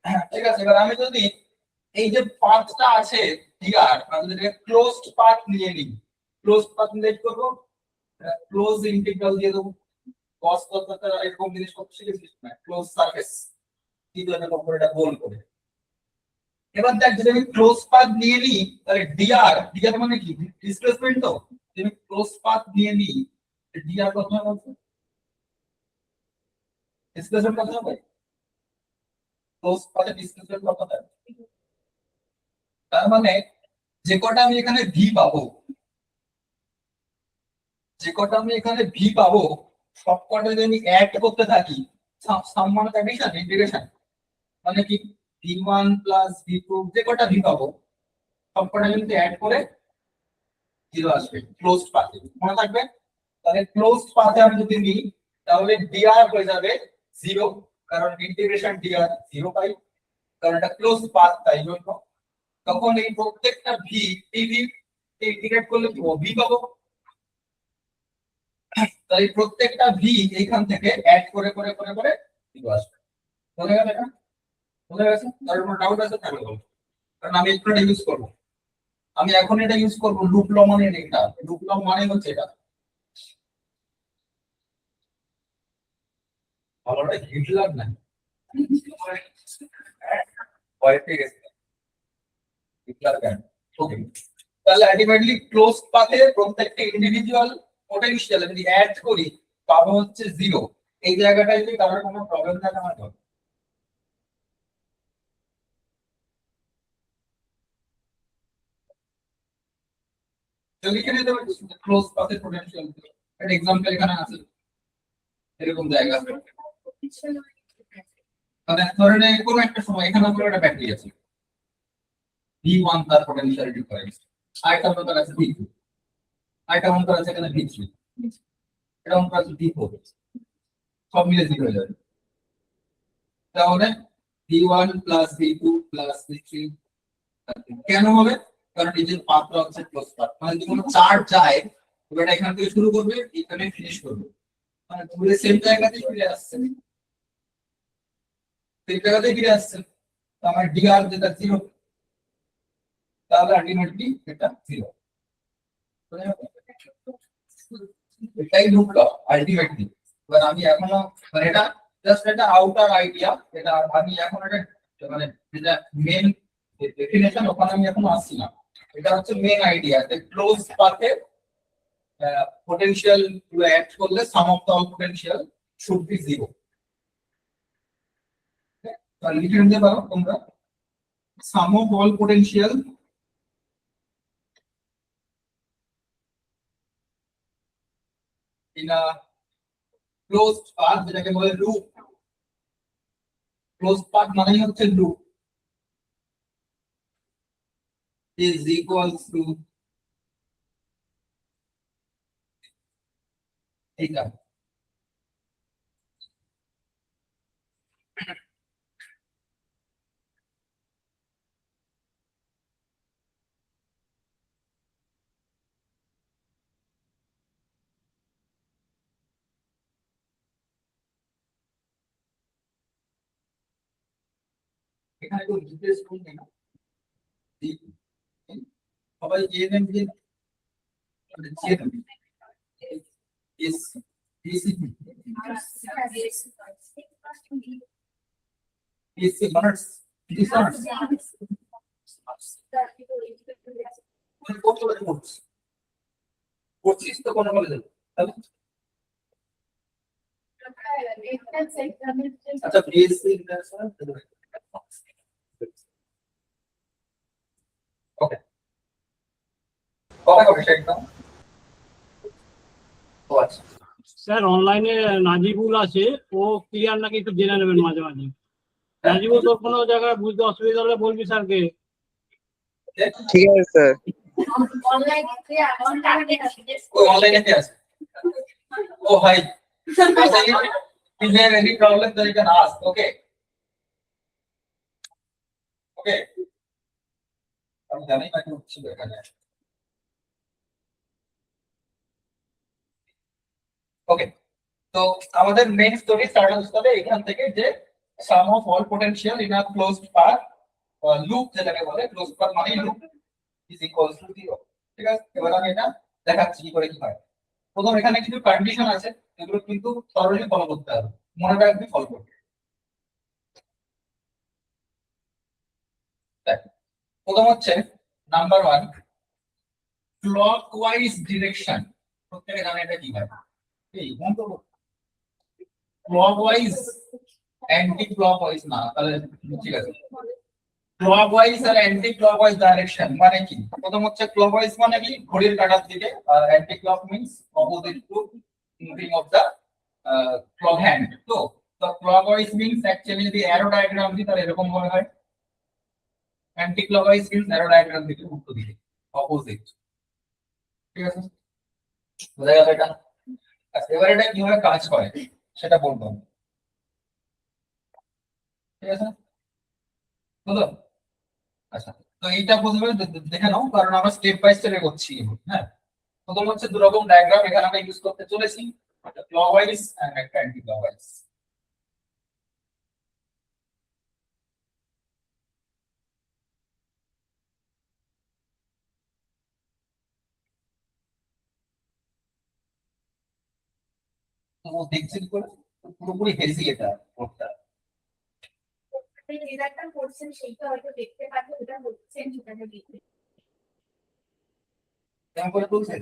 হ্যাঁ, ঠিক আছে, এবার আমি যদি এই যে পাথটা আছে ডিআর, আমি যদি ক্লোজড পাথ নিয়ে নিই, ক্লোজড পাথ নিয়ে কি করবো? ক্লোজ ইন্টিগ্রাল দিয়ে দেবো। cos কতটা এরকম জিনিস কত শিখেছিস না? ক্লোজ সারফেস কি করে কখনো এটা গোল করে। এবার দেখ, যদি আমি ক্লোজ পাথ নিয়ে নিই তাহলে ডিআর, ডিআর মানে কি? ডিসপ্লেসমেন্ট। তো যদি আমি ক্লোজ পাথ নিয়ে নিই, ডিআর কত হবে? ডিসপ্লেসমেন্ট কত হবে? ক্লোজ পাথে ডিসপ্লেসমেন্ট কত হবে? তার মানে যে কটা আমি এখানে ভি পাবো, যে কটা আমি এখানে ভি পাবো, সব কটা যদি আমি অ্যাড করতে থাকি, সাম মানে অ্যাডিশন, ইন্টিগ্রেশন মানে কি, V one plus V two, যে কটা ভি পাবো সব কটা যদি অ্যাড করে 0 আসবে ক্লোজড পাথে, মনে থাকবে। তাহলে ক্লোজড পাথে আমি যদি নিই তাহলে dr হয়ে যাবে 0, কারণ ইন্টিগ্রেশন dr 0 পাই, কারণ এটা ক্লোজড পাথ তাই জন্য। তখন এই প্রত্যেকটা ভি টিভি ইন্টিগ্রেট করলে কি ভি পাবো, তাহলে প্রত্যেকটা ভি এইখান থেকে অ্যাড করে করে করে করে 0 আসবে। বুঝা গেল এটা? বুঝা গেছে? তার কোনো ডাউট আছে তাহলে বলুন, কারণ আমি এটা ইউজ করব, আমি এখন এটা ইউজ করব লুপ ল মানে এটা, লুপ ল মানে হচ্ছে এটা। ভালোটা হিটলার না ভয় পেয়ে গেছে হিটলার কেন। ওকে, তাহলে আলটিমেটলি ক্লোজ পাথে প্রত্যেকটা ইন্ডিভিজুয়াল পটেনশিয়াল যদি অ্যাড করি পাবো হচ্ছে 0। এই জায়গাটায় যদি কারোর কোনো প্রবলেম থাকে আমার বলো। লিখে নিতে পারি ক্লোজ পাথের পটেনশিয়াল, একটা এক্সাম্পল এখানে আছে এরকম জায়গা। মানে ধরেন কোনো একটা সময় এখানে আমার একটা ব্যাটারি আছে V1, তার পটেনশিয়াল ডিফারেন্স, আরেকটা মনে আছে V2, আরেকটা মনে আছে এখানে V3, এটা মনে আছে V4, সব মিলে 0 হয়ে যাবে। তাহলে V1 plus V2 plus V3 কেন হবে, কারণ এই যে পাথটা হচ্ছে ক্লোজ পাথ, মানে যদি কোনো চার্জ যায় তবে এটা এখান থেকে শুরু করবে এখানে ফিনিশ করবে, মানে ঘুরে সেম জায়গাতেই ফিরে আসছে, সেম জায়গাতেই ফিরে আসছে। তো আমার dr যেটা 0, তাহলে আলটিমেটলি এটা 0। এটাই লুপটা আলটিমেটলি। এবার আমি এখনো মানে এটা জাস্ট একটা আউটার আইডিয়া, এটা আমি এখন এটা মানে যেটা মেন ডেফিনেশন ওখানে আমি এখনো আসছি না, এটা হচ্ছে মেন আইডিয়া যে ক্লোজ পাথে potential to act করলে sum of the all potential should be 0। তাহলে লিখে নিতে পারো তোমরা sum of all potential in a closed path, যেটাকে বলে লুপ। closed path মানেই হচ্ছে লুপ, is equals to এটা। এখানে তো ডিটেইলস করতে না, সবাই জেনে যে এস এসিপি এসি মার্কস ডিসার্চ মানে কত বছর কোর্স করছিস তো কোন কলেজে? আচ্ছা বিএসসি ইন্টারন্যাশনাল, ওকে কবে কবে সেটা? ও আচ্ছা স্যার অনলাইনে নাজিবুল আছে, ও ক্লিয়ার নাকি একটু জেনে নেবেন মাঝে মাঝে। নাজিবুল তোর কোনো জায়গায় বুঝতে অসুবিধা হলে বলবি স্যারকে। ঠিক আছে স্যার। অনলাইনে কি আছে? ও ভাই if there any problem then you can ask, okay okay আমি জানি না কি হচ্ছে এখানে। ওকে, তো আমাদের মেইন স্টোরি স্টার্ট হচ্ছে এখান থেকে যে sum of all potential in a closed path loop, যেটাকে বলে ক্লোজড পাথ মানে লুপ, ইজ ইকুয়ালস টু 0। ঠিক আছে, এবার আমি এটা দেখাচ্ছি কি করে কি হয়। প্রথম এখানে কিছু কন্ডিশন আছে এগুলো কিন্তু সরাসরি ফলো করতে হবে, মনে রাখবে ফলো করবে। প্রথম হচ্ছে নাম্বার 1 ক্লকওয়াইজ ডিরেকশন, প্রত্যেকে জানে এটা কি হয়। এই মন্তব্য ক্লকওয়াইজ অ্যান্টি ক্লকওয়াইজ না, তাহলে ঠিক আছে ক্লকওয়াইজ আর অ্যান্টি ক্লকওয়াইজ ডাইরেকশন মানে কি? প্রথম হচ্ছে ক্লকওয়াইজ মানে কি ঘড়ির কাঁটার দিকে, আর anti clock means opposite to moving of the clock hand. তো ক্লকওয়াইজ মিন্স অ্যাকচুয়ালি যদি অ্যারো ডায়াগ্রাম দিই তাহলে এরকম মনে হয়, anti clockwise means arrow diagram দিকে উল্টো দিকে অপোজিট। ঠিক আছে, বোঝা গেল এটা? আচ্ছা, এবার এটা কিভাবে কাজ করে সেটা বলবো আমি। ঠিক আছে, বুঝলো? আচ্ছা, তো এইটা বুঝবে, দেখে নাও, কারণ আমরা স্টেপ বাই স্টেপ এগোচ্ছি। হ্যাঁ, প্রথম হচ্ছে দুরকম ডায়াগ্রাম এখানে আমরা ইউজ করতে চলেছি, একটা ক্লকওয়াইজ এন্ড একটা অ্যান্টি ক্লকওয়াইজ। তো ও দেখছে কি করে, পুরোপুরি হেজি এটা কোডটা। রেজাল্টটা করছেন সেইটা হয়তো দেখতে পারবে, ওটা বলছেন সেটাকে দেখতে কেমন করে তুলছে?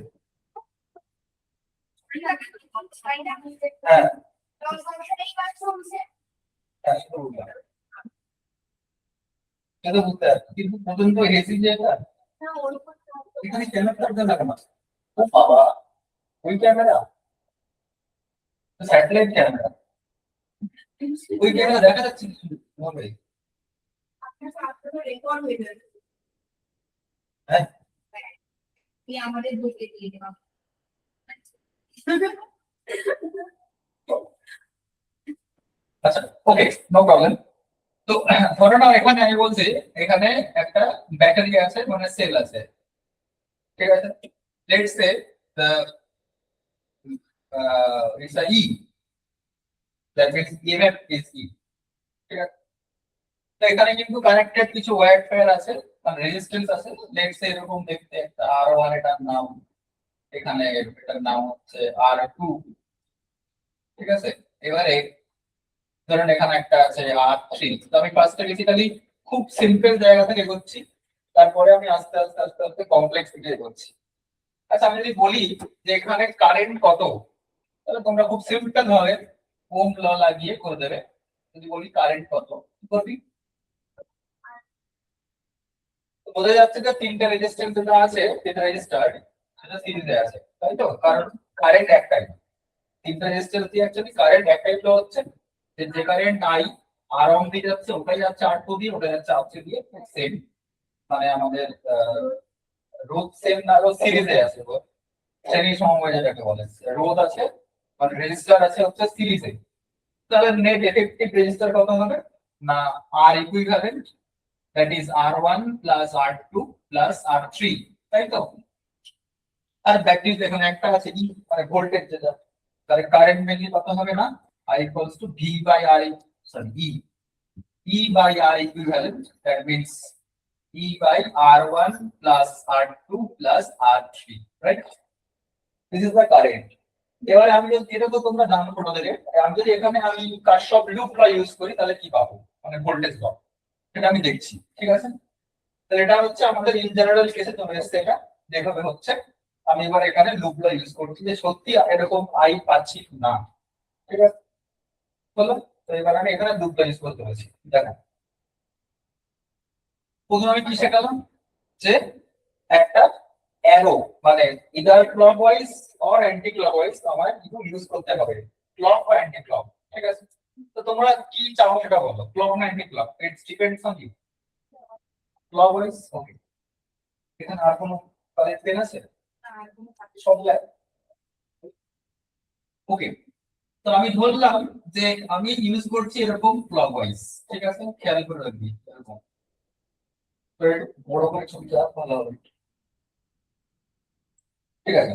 হ্যাঁ হ্যাঁ, এই কাজ চলছে হ্যাঁ, সেটা বুঝলাম। সেটা বুঝতে পারছি, কিন্তু পর্যন্ত হেজি যে এটা, না ওর উপর এখানে ক্যামেরাটা লাগে না। ও বাবা, ওই ক্যামেরা, স্যাটেলাইট ক্যামেরা, ওই ক্যামেরা দেখা যাচ্ছে কি? মনে আপনার রেকর্ড হয়ে যাবে, হ্যাঁ, এই আমাদের বইতে দিয়ে দেওয়া। আচ্ছা, ওকে, নো প্রবলেম। তো ধরে নাও এখানে আমি বলছি, এখানে একটা ব্যাটারি আছে, মানে সেল আছে। ঠিক আছে, let's say the it's a E, that means EMF is E। ঠিক আছে, তো এখানে কিন্তু কানেক্টেড কিছু ওয়্যার ফেয়ার আছে, মানে রেজিস্ট্যান্স আছে। লেটস সে এরকম দেখতে একটা R1, এটার নাম, এখানে এটার নাম হচ্ছে R2। ঠিক আছে, এবারে ধরেন এখানে একটা আছে R3। তো আমি ফার্স্টে বেসিক্যালি খুব সিম্পল জায়গা থেকে এগোচ্ছি, তারপরে আমি আস্তে আস্তে আস্তে আস্তে কমপ্লেক্স দিকে এগোচ্ছি। আচ্ছা, আমি যদি বলি যে এখানে কারেন্ট কত, তাহলে তোমরা খুব সিম্পল ভাবে ওম ল লাগিয়ে করে দেবে। যদি বলি কারেন্ট কত, কি করবি? তো বোঝা যাচ্ছে যে তিনটা রেজিস্ট্যান্স যেটা আছে, যেটা রেজিস্টার, সেটা সিরিজে আছে, তাই তো? কারণ কারেন্ট একটাই, তিনটা রেজিস্ট্যান্স দিয়ে অ্যাকচুয়ালি কারেন্ট একটাই ফ্লো হচ্ছে। যে কারেন্ট আই আর অন দিয়ে যাচ্ছে, ওটাই যাচ্ছে আর টু দিয়ে, ওটা যাচ্ছে আর থ্রি দিয়ে, সেম। মানে আমাদের রোধ সেম না, রোধ সিরিজে আছে, শ্রেণী সমবায় যেটাকে বলে। রোধ আছে, মানে রেজিস্টার আছে হচ্ছে সিরিজে। তাহলে নেট এফেক্টিভ রেজিস্টার কত হবে না, আর equivalent, that is R1 plus R2 plus R3, তাই তো? আর ব্যাটারি এখানে একটা আছে ই, মানে ভোল্টেজ যেটা, তাহলে কারেন্ট মেনলি কত হবে না, I equals to V by R, sorry E by R equivalent, that means E by R1 plus R2 plus R3, right? This is the current. এবারে আমি যদি, এটা তো তোমরা জানো তোমাদের, আমি যদি এখানে আমি কারশফ লুপ ল ইউজ করি তাহলে কি পাবো, মানে ভোল্টেজ ড্রপ, সেটা আমি দেখছি। ঠিক আছে, তাহলে এটা হচ্ছে আমাদের ইন জেনারেল কেসে চলে এসেছে, এটা যেভাবে হচ্ছে। আমি এবার এখানে লুপ ল ইউজ করছি যে সত্যি এরকম আই পাচ্ছি না। ঠিক আছে, বলো। তো এবার আমি এখানে লুপ ল ইউজ করতে পারছি। দেখো, প্রথমে আমি কি শেখালাম, যে একটা অ্যারো, মানে either clockwise or anti clockwise আমার কিন্তু ইউজ করতে হবে, ক্লক বা অ্যান্টি ক্লক। ঠিক আছে, তো তোমরা কি চাও সেটা বলো, ক্লক না anti clock, it's depends on you. Clockwise, okay. এখানে আর কোনো কালেক্ট পেন আছে? আর কোনো সব ওকে। তো আমি ধরলাম যে আমি ইউজ করছি এরকম ক্লকওয়াইজ। ঠিক আছে, খেয়াল করে রাখবি এরকম। তো একটু বড় করে ছবিটা ভালো হবে। ঠিক আছে,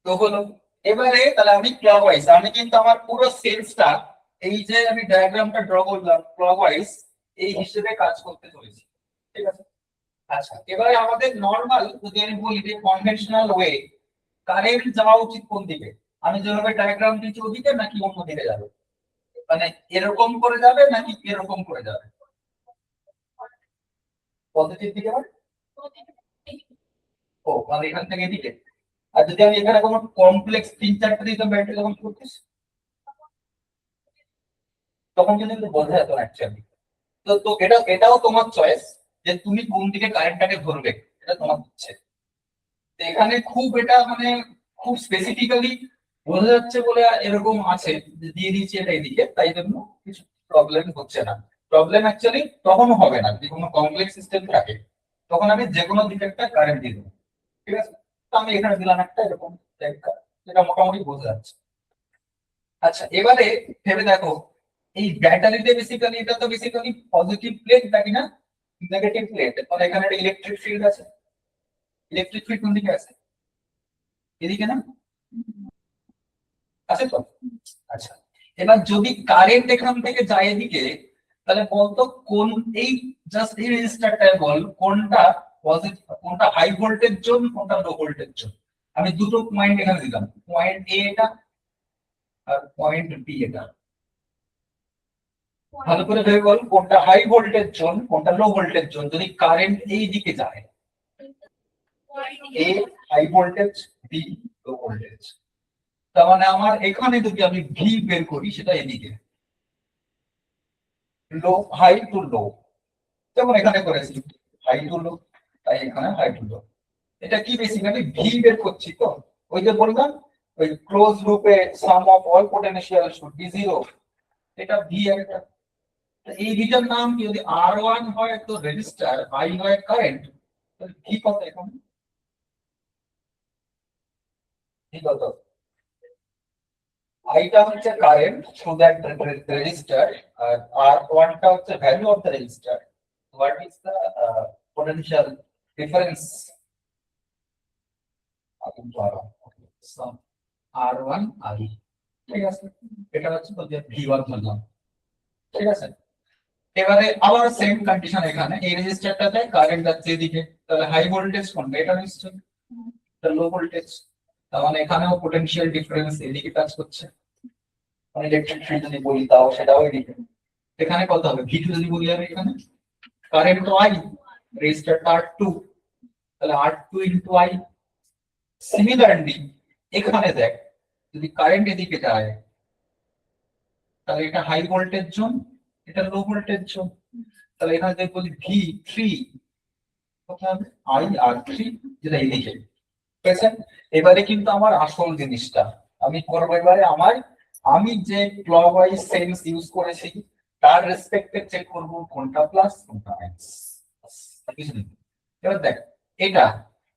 তো হলো, এবারে তাহলে আমি ক্লকওয়াইজ, আমি কিন্তু আমার পুরো সেলসটা, এই যে আমি ডায়াগ্রামটা ড্র করলাম ক্লকওয়াইজ, এই হিসেবে কাজ করতে চলেছি। ঠিক আছে, আচ্ছা, এবারে আমাদের নরমাল যদি আমি বলি যে কনভেনশনাল ওয়ে, কারেন্ট যাওয়া উচিত কোন দিকে? আমি যেভাবে ডায়াগ্রাম দিচ্ছি ওদিকে নাকি অন্য দিকে যাবে, মানে এরকম করে যাবে নাকি এরকম করে যাবে? পজিটিভ দিকে হবে? ও, মানে এখান থেকে এদিকে। আর যদি আমি এখানে কোনো কমপ্লেক্স তিন চারটে দিতাম ব্যাটারি যখন করতিস, তখন কিন্তু বোঝা যেত না অ্যাকচুয়ালি। তো তো এটাও তোমার চয়েস, যে তুমি কোন দিকে কারেন্টটাকে ধরবে, এটা তোমার ইচ্ছে। তো এখানে খুব এটা মানে খুব স্পেসিফিক্যালি বোঝা যাচ্ছে বলে এরকম আছে যে দিয়ে দিচ্ছি এটা এদিকে, তাই জন্য কিছু প্রবলেম হচ্ছে না। প্রবলেম অ্যাকচুয়ালি তখনও হবে না যদি কোনো কমপ্লেক্স সিস্টেম থাকে, তখন আমি যে কোনো দিকে একটা কারেন্ট দিয়ে দেবো। ঠিক আছে, তো আমি এখানে দিলাম একটা এরকম রেখা, যেটা মোটামুটি বোঝা যাচ্ছে। আচ্ছা এবারে ভেবে দেখো, এই ব্যাটারিতে বেসিক্যালি এটা তো বেসিক্যালি পজিটিভ প্লেট নাকি না নেগেটিভ প্লেট, তাহলে এখানে একটা ইলেকট্রিক ফিল্ড আছে। ইলেকট্রিক ফিল্ড কোন দিকে আছে? এদিকে না আছে তো? আচ্ছা এবার যদি কারেন্ট এখান থেকে যায় এদিকে, তাহলে বলতো কোন এই জাস্ট এই রেজিস্টারটায় বল কোনটা পজিটিভ, কোনটা হাই ভোল্টেজ জোন, কোনটা লো ভোল্টেজ জোন। আমি দুটো পয়েন্ট এখানে দিলাম, পয়েন্ট এ এটা আর পয়েন্ট বি এটা। ভালো করে ভেবে বল কোনটা হাই ভোল্টেজ জোন, কোনটা লো ভোল্টেজ জোন যদি কারেন্ট এই দিকে যায়। A high voltage, B low voltage. তার মানে আমার এখানে যদি আমি ভি বের করি সেটা এদিকে, লো হাই টু লো, যেমন এখানে করেছি হাই টু লো, তাই এখানে হাই টু লো। এটা কি বেসিক্যালি ভি বের করছি তো, ওই যে বললাম ওই ক্লোজ লুপে sum of all potential should be zero, এটা ভি একটা। এই ভিটার নাম কি, যদি R1 হয় তো রেজিস্টার, I হয় কারেন্ট, তাহলে ভি কত এখন? ভি কত? আইটা হচ্ছে কারেন্ট থ্রু দ্যাট রেজিস্টার, আর R1 টা হচ্ছে value of the resistor, what is the potential difference R1 I, ঠিক আছে? এটা হচ্ছে তো যে V1 ধরলাম, ঠিক আছে? এবারে আবার সেম কন্ডিশন এখানে, এই রেজিস্টারটাতে কারেন্ট যাচ্ছে এদিকে, তাহলে হাই ভোল্টেজ কোনটা? এটা নিশ্চয়ই লো ভোল্টেজ। তার মানে এখানেও পোটেনশিয়াল ডিফারেন্স এদিকে কাজ করছে, মানে ইলেকট্রিক ফিল্ড যদি বলি তাও সেটাও এদিকে। এখানে কত হবে? V2 যদি বলি আমি, এখানে কারেন্ট তো I, রেজিস্টারটা R2, তাহলে R2 ইনটু I। সিমিলারলি এখানে দেখ, যদি কারেন্ট এদিকে যায় তাহলে এটা হাই ভোল্টেজ জোন, এটা লো ভোল্টেজ জোন, তাহলে এখানে যদি বলি V3 কত হবে? IR3, যেটা এদিকে। ঠিক আছে? এবারে কিন্তু আমার আসল জিনিসটা আমি করবো, এবারে আমি যে ক্লকওয়াইজ সেন্স ইউজ করেছি তার রেসপেক্টে চেক করবো কোনটা প্লাস কোনটা মাইনাস। এবার দেখ এটা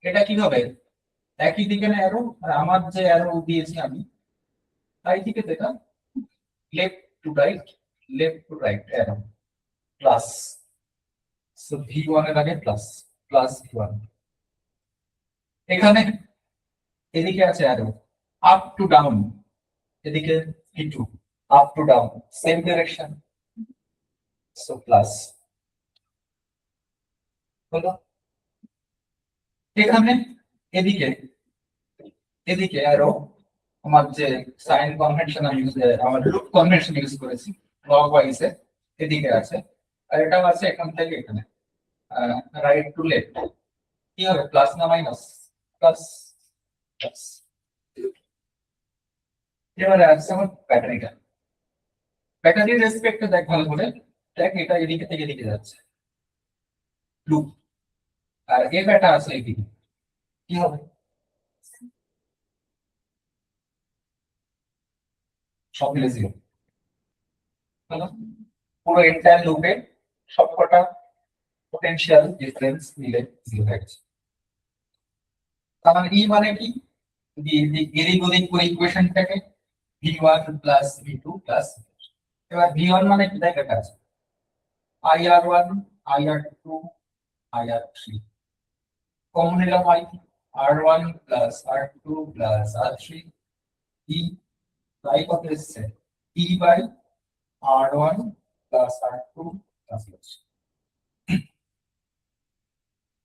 এটা কি হবে? একই দিকে না অ্যারো, আর আমার যে অ্যারো দিয়েছি আমি তাই দিকে দেখা, left to right, left to right arrow plus, so V1 এর আগে প্লাস, প্লাস V1। এখানে এদিকে আছে অ্যারো আপ টু ডাউন, এদিকে V2, up to down same direction, so plus হলো। এখানে এদিকে এদিকে আরো আমার যে সাইন কনভেনশন আমি আমার লুপ কনভেনশন ইউজ করেছি ক্লকওয়াইজে, এদিকে আছে, আর এটাও আছে এখান থেকে এখানে রাইট টু লেফট। কি হবে? প্লাস না মাইনাস? প্লাস। এবারে আসছে আমার ব্যাটারিটা। ব্যাটারির রেসপেক্টে দেখ ভালো করে, দেখ এটা এদিকে থেকে এদিকে যাচ্ছে লুপ, আর এ ব্যাটা আছে এদিকে, কি হবে? সব মিলে জিরো হলো। পুরো এন্টায়ার লুপে সবকটা পোটেনশিয়াল ডিফারেন্স মিলে জিরো হয়ে গেছে। তার মানে ই মানে কি, এদিক ওদিক করে ইকুয়েশনটাকে V1 প্লাস V2 প্লাস, এবার V1 মানে কি দেখ এটা আছে IR1, IR2, IR3, কমন নিলাম R1 plus R2 plus R3, E by কত এসছে? E by R1 plus R2 plus R3।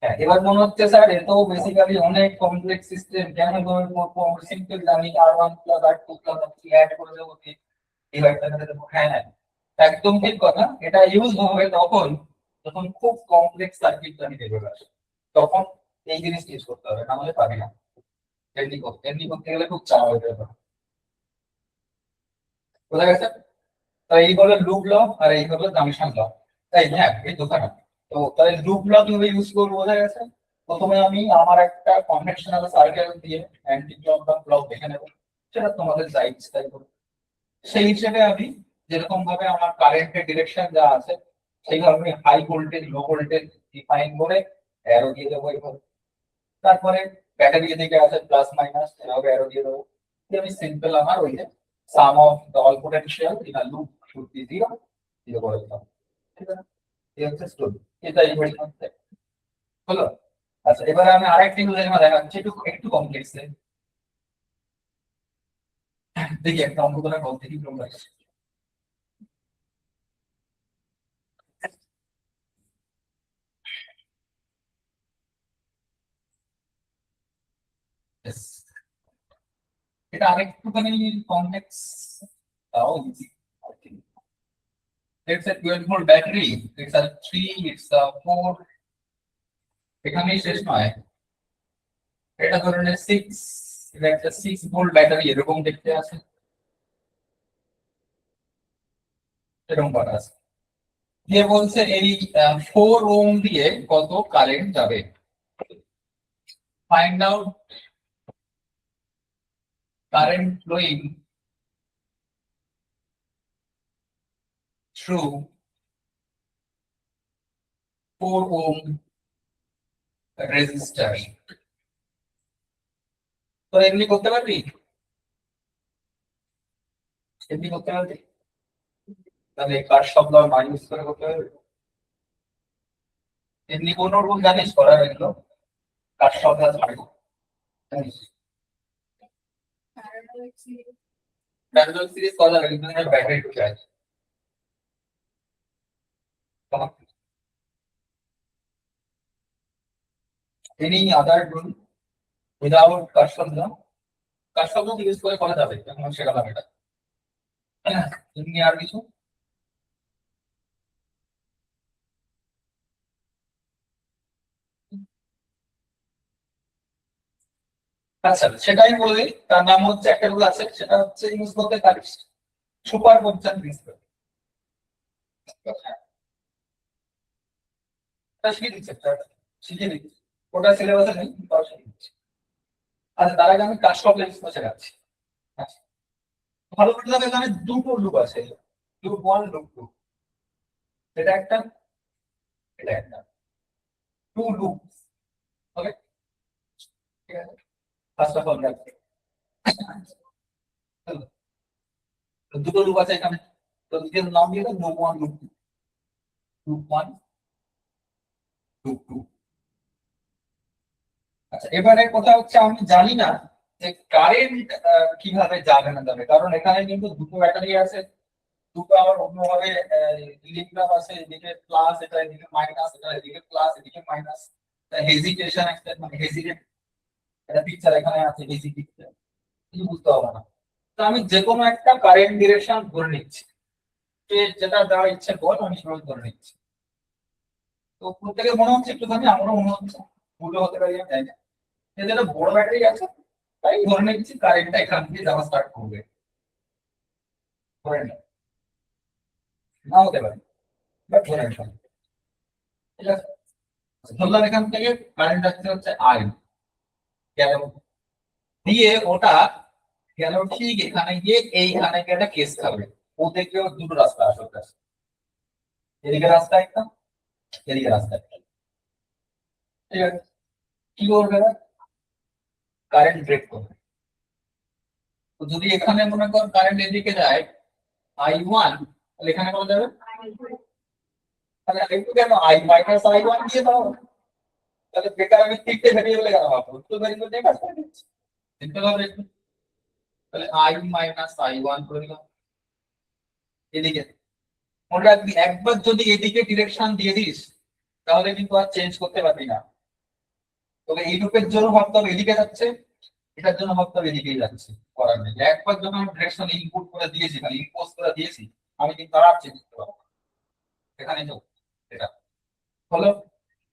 হ্যাঁ, এবার মনে হচ্ছে স্যার এ তো বেসিক্যালি অনেক কমপ্লেক্স সিস্টেম, কেন সিম্পল জানি R1 plus R2 plus R3 add করে দেবো, ডিভাইডটা করে দেবো। হ্যাঁ হ্যাঁ, একদম ঠিক কথা। এটা ইউজ হবে তখন যখন খুব কমপ্লেক্স সার্কিট জানি দেবে, তখন এই জিনিস ইউজ করতে হবে, না হলে পারি না। এমনি করতে গেলে খুব চাপ হয়ে যাবে। বোঝা গেছে? তো এই হলো লুপ ল, আর এই হলো জাংশন ল। তাই হ্যাঁ, এই দুখানা। তো তাহলে লুপ ল কিভাবে ইউজ করবো বোঝা গেছে। প্রথমে আমি আমার একটা কনভেনশনাল সার্কেল দিয়ে অ্যান্টি ক্লক বা ক্লক দেখে নেবো, সেটা তোমাদের যা ইচ্ছা তাই করো। সেই হিসেবে আমি যেরকম ভাবে আমার কারেন্টের ডিরেকশন যা আছে সেইভাবে high voltage low voltage define করে অ্যারো দিয়ে দেবো এইভাবে। তারপরে ব্যাটারি এদিকে আছে প্লাস মাইনাস এভাবে অ্যারো দিয়ে দেবো দিয়ে আমি সিম্পল আমার ওই যে sum of the all potential in a loop should be 0 0 করে দিলাম ঠিক আছে এই হচ্ছে স্টোরি এটা এই বইয়ের মধ্যে হলো আচ্ছা এবারে আমি আরেকটা উদাহরণ দেখাচ্ছি একটু একটু কমপ্লেক্স দেখি একটা অঙ্ক করে বলতে কি প্রবলেম আছে Yes. এটা আরেকটুখানি কমপ্লেক্স তাও easy it's a 12 volt battery it's a 3 it's a 4 এখানেই শেষ নয় এটা ধরনের 6 এটা একটা 6 ভোল্ট ব্যাটারি এরকম দেখতে আছে এরকম করা আছে দিয়ে বলছে এই 4 ওহম দিয়ে কত কারেন্ট যাবে find out current flowing through 4 ohm resistor তো এমনি করতে পারবি এমনি করতে পারবি তাহলে কার শব্দ মাইনাস করে করতে পারবি এমনি কোন রকম জানিস করার এগুলো কার শব্দ ছাড়বো জানিস প্যারালাল সিরিজ করার এগুলো ব্যাটারি ঢুকে আছে any other rule without কার শব্দ ইউজ করে করা যাবে এখন শেখালাম এটা এমনি আর কিছু আচ্ছা সেটাই বলি তার নাম হচ্ছে একটা রুল আছে সেটা হচ্ছে ইউজ করতে পারিস সুপার পজিশন প্রিন্সিপাল শিখে দিচ্ছে শিখে দিচ্ছে ওটা সিলেবাসে নেই তাও শিখে দিচ্ছে আচ্ছা তার আগে আমি কাজ শব্দ ইউজ করে শেখাচ্ছি আচ্ছা ভালো করে দেখো এখানে দুটো লুপ আছে লুপ 1 লুপ 2 এটা একটা এটা একটা টু লুপ ওকে ঠিক আছে ফার্স্ট অফ অল দুটো লুপ আছে এখানে তো দুটোর নাম দিয়ে দাও লুপ 1 লুপ 2 লুপ 1 লুপ 2 আচ্ছা এবারে কথা হচ্ছে আমি জানি না যে কারেন্ট কিভাবে যাবে না যাবে কারণ এখানে কিন্তু দুটো ব্যাটারি আছে দুটো আবার অন্যভাবে ইলেকট্রন আছে এদিকে প্লাস এটা এদিকে মাইনাস এটা এদিকে প্লাস এদিকে মাইনাস হেজিটেশন একটা মানে হেজিটেট এটা পিকচার এখানে আছে হেজি পিকচার কিছু বুঝতে হবে না তো আমি যে কোনো একটা কারেন্ট ডিরেকশন ধরে নিচ্ছি যেটা দেওয়া ইচ্ছে বল আমি সেভাবে ধরে নিচ্ছি তো প্রত্যেকের মনে হচ্ছে একটুখানি আমারও মনে হচ্ছে ভুলও হতে পারি আমি জানি না যেটা বড় ব্যাটারি আছে তাই ধরে নিচ্ছি কারেন্টটা এখান থেকে যাওয়া স্টার্ট করবে ধরে নি না হতে পারে বাট ধরে নিলাম ঠিক আছে ধরলাম এখান থেকে কারেন্ট আসছে হচ্ছে আই গেল দিয়ে ওটা গেল ঠিক এখানে গিয়ে এইখানে গিয়ে একটা কেস খাবে ওদেরকেও দুটো রাস্তা আসল কাছে এদিকে রাস্তা একটা এদিকে রাস্তা একটা ঠিক আছে কি করবে কারেন্ট ব্রেক করবে তো যদি এখানে মনে কর কারেন্ট এদিকে যায় I1 তাহলে এখানে কত যাবে তাহলে I2 কেন I মাইনাস I1 দিয়ে দাও তাহলে বেকার আমি তিনটে ভেরিয়েবল কেন ভাববো তো ভেরিয়েবল দিয়ে কাজ করে দিচ্ছি সিম্পল হবে তাহলে I মাইনাস I1 করে দিলাম এদিকে মনে রাখবি একবার যদি এদিকে ডিরেকশন দিয়ে দিস তাহলে কিন্তু আর চেঞ্জ করতে পারবি না তবে এই লুপের জন্য ভাবতে হবে এদিকে যাচ্ছে এটার জন্য ভাবতে হবে এদিকেই যাচ্ছে করার নেই একবার যখন আমি ডিরেকশন ইনপুট করে দিয়েছি মানে ইম্পোজ করে দিয়েছি আমি কিন্তু আর চেঞ্জ করতে পারবো এখানে যাও এটা হলো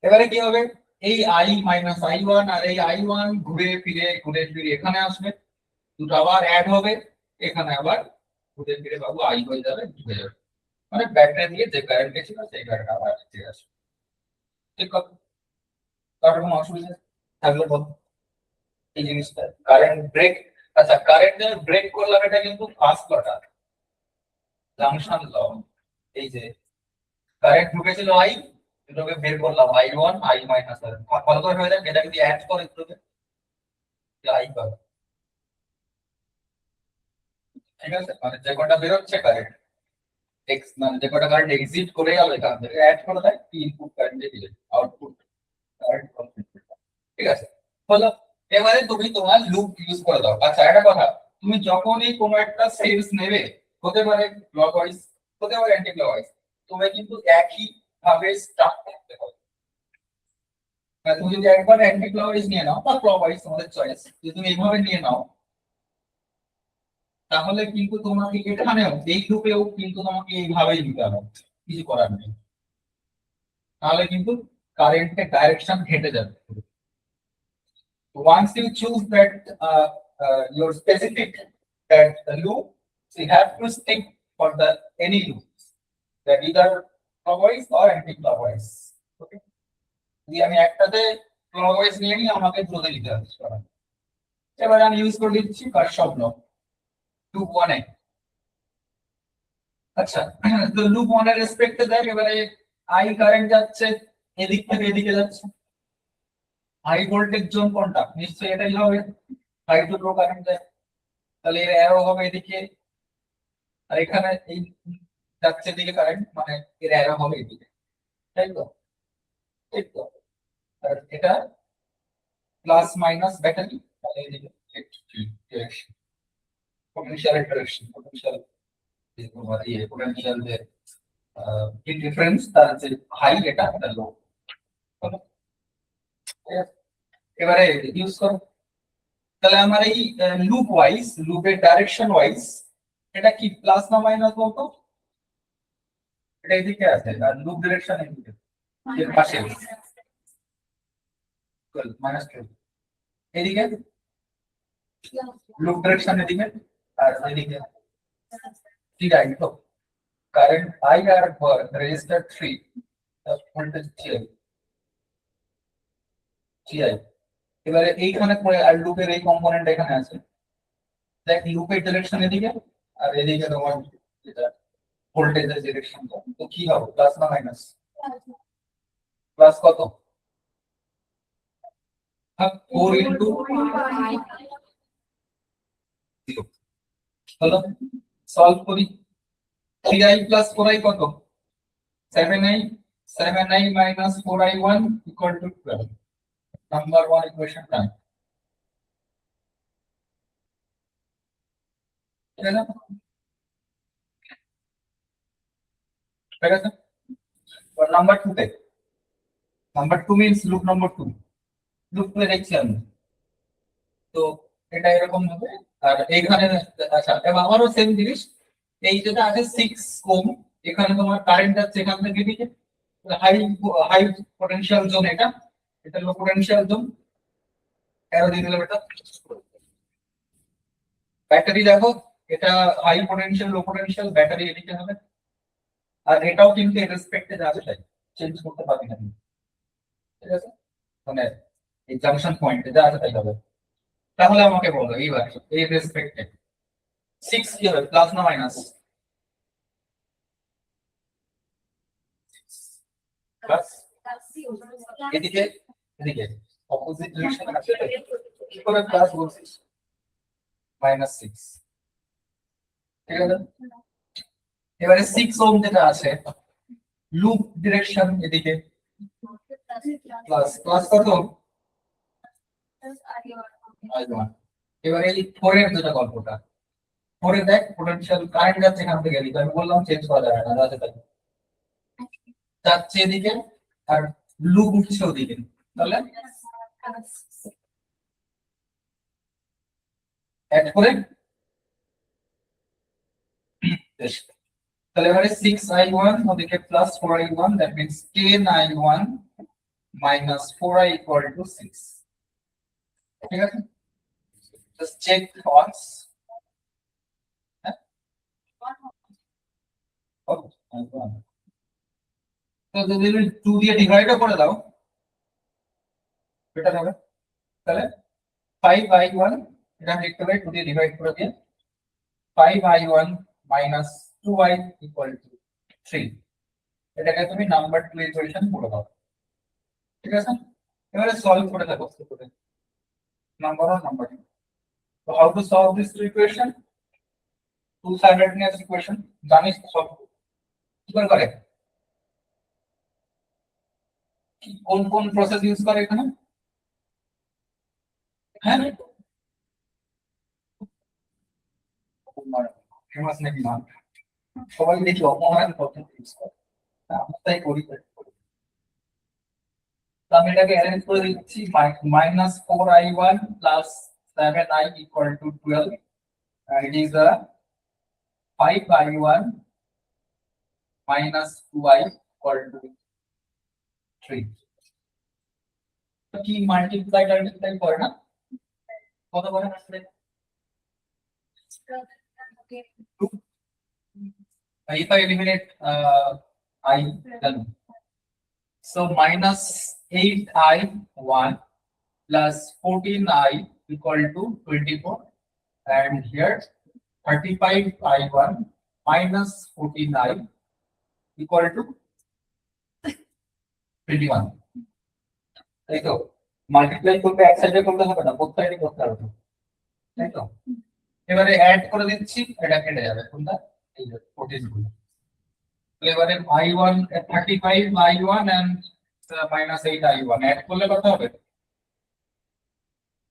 এবারে কি হবে এই I মাইনাস I1 আর এই I1 ঘুরে ফিরে এখানে আসবে দুটো আবার অ্যাড হবে এখানে আবার ঘুরে ফিরে বাবু I হয়ে যাবে ঢুকে যাবে মানে ব্যাটারি দিয়ে যে কারেন্ট গেছিল সেই কারেন্ট আবার ঠিক আছে ঠিক আছে কারণ কোনো অসুবিধা থাকলে বল এই জিনিসটা কারেন্ট ব্রেক আচ্ছা কারেন্ট ব্রেক করলাম এটা কিন্তু ফার্স্ট লটা জাংশন ল এই যে কারেন্ট ঢুকেছিল I এটাকে বের করলাম I1 I মাইনাস ভালো করে হয়ে যায় এটা যদি অ্যাড করে দিতে আই পাবে, ঠিক আছে? মানে যে কটা বেরোচ্ছে কারেন্ট এক্স, মানে যে কটা কারেন্ট এক্সিট করে গেল এখান থেকে অ্যাড করে দেয় ইনপুট কারেন্টে দিলে আউটপুট কারেন্ট কমপ্লিট, ঠিক আছে? হলো, এবারে তুমি তোমার লুপ ইউজ করে দাও। আচ্ছা একটা কথা, তুমি যখনই কোনো একটা সেলস নেবে, হতে পারে ক্লকওয়াইজ, হতে পারে অ্যান্টি ক্লকওয়াইজ, তুমি কিন্তু একই ভাবে স্টার্ট করতে হবে। মানে তুমি যদি একবার অ্যান্টি ক্লকওয়াইজ নিয়ে নাও বা ক্লকওয়াইজ তোমাদের চয়েস, যদি তুমি এইভাবে নিয়ে নাও, তাহলে কিন্তু তোমাকে এখানেও এই লুপেও কিন্তু তোমাকে এইভাবেই নিতে হবে, কিছু করার নেই, তাহলে কিন্তু কারেন্টের ডাইরেকশন ঘেটে যাবে। Once you choose that your specific that loop, so you have to stick for the any loop, that either clockwise or anti-clockwise. Okay. যদি আমি একটাতে clockwise নিয়ে নিই, আমাকে দুটোতে নিতে হবে। এবার আমি ইউজ করে দিচ্ছি কারশফ ল, লুপ 1 এ। আচ্ছা, তো লুপ 1 এর রেসপেক্টে দেখ, এবারে আই কারেন্ট যাচ্ছে এদিক থেকে এদিকে যাচ্ছে, হাই ভোল্টেজ জোন কোনটা? নিশ্চয়ই এটাই হবে, হাই টু লো কারেন্ট যায়, তাহলে এর অ্যারো হবে এদিকে, আর এখানে এই যাচ্ছে দিকে কারেন্ট, মানে এর অ্যারো হবে এদিকে, তাই তো? ঠিক তো? আর এটা প্লাস মাইনাস ব্যাটারি, তাহলে এদিকে direction, potential direction, potential potential যে ডিফারেন্স, তার যে হাই এটা লো। এবারে ইউজ করো, তাহলে আমার এই লুপ ওয়াইজ, লুপের ডাইরেকশন ওয়াইজ এটা কি প্লাস না মাইনাস বলতো? এটা এদিকে আছে, আর লুপ ডিরেকশন এদিকে, এর পাশে মাইনাস 12, এদিকে লুপ ডিরেকশন এদিকে, আর এদিকে ঠিক আছে। তো কারেন্ট আই আর রেজিস্টার 3, ভোল্টেজ GI, এবারে এইখানে পড়ে, আর লুপের এই কম্পোনেন্ট এখানে আছে, দেখ লুপের ডিরেকশন এদিকে, আর এদিকে তোমার যেটা ভোল্টেজের ডিরেকশন, তো কি হবে প্লাস না মাইনাস? প্লাস কত? 4 ইনটু হলো, সলভ করি। 3i প্লাস 4i কত? 7i, 7i minus 4i1 equal to 12, number 1 equation done, ঠিক আছে? ঠিক আছে, নাম্বার 2 তে, number 2 means loop number 2, loop 2 দেখছি আমি, তো এটা এরকম হবে। আর এইখানে আচ্ছা, এবার আবারও সেম জিনিস, এই যেটা আছে 6 ওহম, এখানে তোমার কারেন্ট যাচ্ছে এখান থেকে এদিকে, হাই হাই পোটেনশিয়াল জোন, এটা এটা লো পোটেনশিয়াল জোন, অ্যারো দিয়ে দিলাম এটা। ব্যাটারি দেখো, এটা হাই পোটেনশিয়াল লো পোটেনশিয়াল, ব্যাটারি এদিকে হবে, আর এটাও কিন্তু এর রেসপেক্টে যাবে, তাই চেঞ্জ করতে পারবি না, ঠিক আছে? মানে এই জাংশন পয়েন্টে যা আছে তাই হবে। তাহলে আমাকে বলো এইবার এই রেসপেক্টে 6 কি হবে, প্লাস না মাইনাস? প্লাস, এদিকে এদিকে অপোজিট ডিরেকশন আছে, কি করে প্লাস বলছিস? -6, ঠিক আছে? এবারে 6 ওহম যেটা আছে, লুপ ডিরেকশন এদিকে, প্লাস প্লাস কত? I1। এবারে এই 4 এর যেটা গল্পটা, 4 এ দেখ পোটেনশিয়াল কারেন্ট যাচ্ছে এখান থেকে এদিকে, আমি বললাম চেঞ্জ করা যাবে না, যাচ্ছে তাই যাচ্ছে এদিকে, আর লুপ উঠছে ওদিকে, তাহলে অ্যাড করে বেশ। তাহলে এবারে 6i1 ওদিকে plus 4i1, that means 10i1 minus 4i equal to 6, ঠিক আছে? জাস্ট চেক ওয়ান্স, তো যদি 2 দিয়ে ডিভাইডও করে দাও বেটার হবে, তাহলে 5i1, এটা আমি লিখতে পারি 2 দিয়ে ডিভাইড করে দিয়ে, 5i1 minus 2i equal to 3, এটাকে তুমি নাম্বার 2 ইকুয়েশন করে দাও, ঠিক আছে? এবারে সলভ করে দেখো, number or numbering. So how to solve this equation? Two-sidedness equation. জানিস তো সব কি করে করে? কোন কোন প্রসেস ইউজ করে এখানে? হ্যাঁ ফেমাস নাকি নাম সবাই দেখি অপমান পদ্ধতি ইউজ করে আমরা তাই করি তো আমি এটাকে অ্যারেঞ্জ করে দিচ্ছি -4i1 7i equal to 12 it is a 5i1 -2i equal to 3 তো কি মাল্টিপ্লাই করে না কত করে আসলে if I eliminate I then so -8i1 plus 14i equal to 24 and here 35i1 minus 14i equal to 21 তাই তো মাল্টিপ্লাই করতে এক সাইডে করতে হবে না বোথ সাইডে করতে হবে তাই তো এবারে অ্যাড করে দিচ্ছি এটা কেটে যাবে কোনটা এই যে 14 গুলো তো এবারে i1 35i1 and -8i1 add করলে কত হবে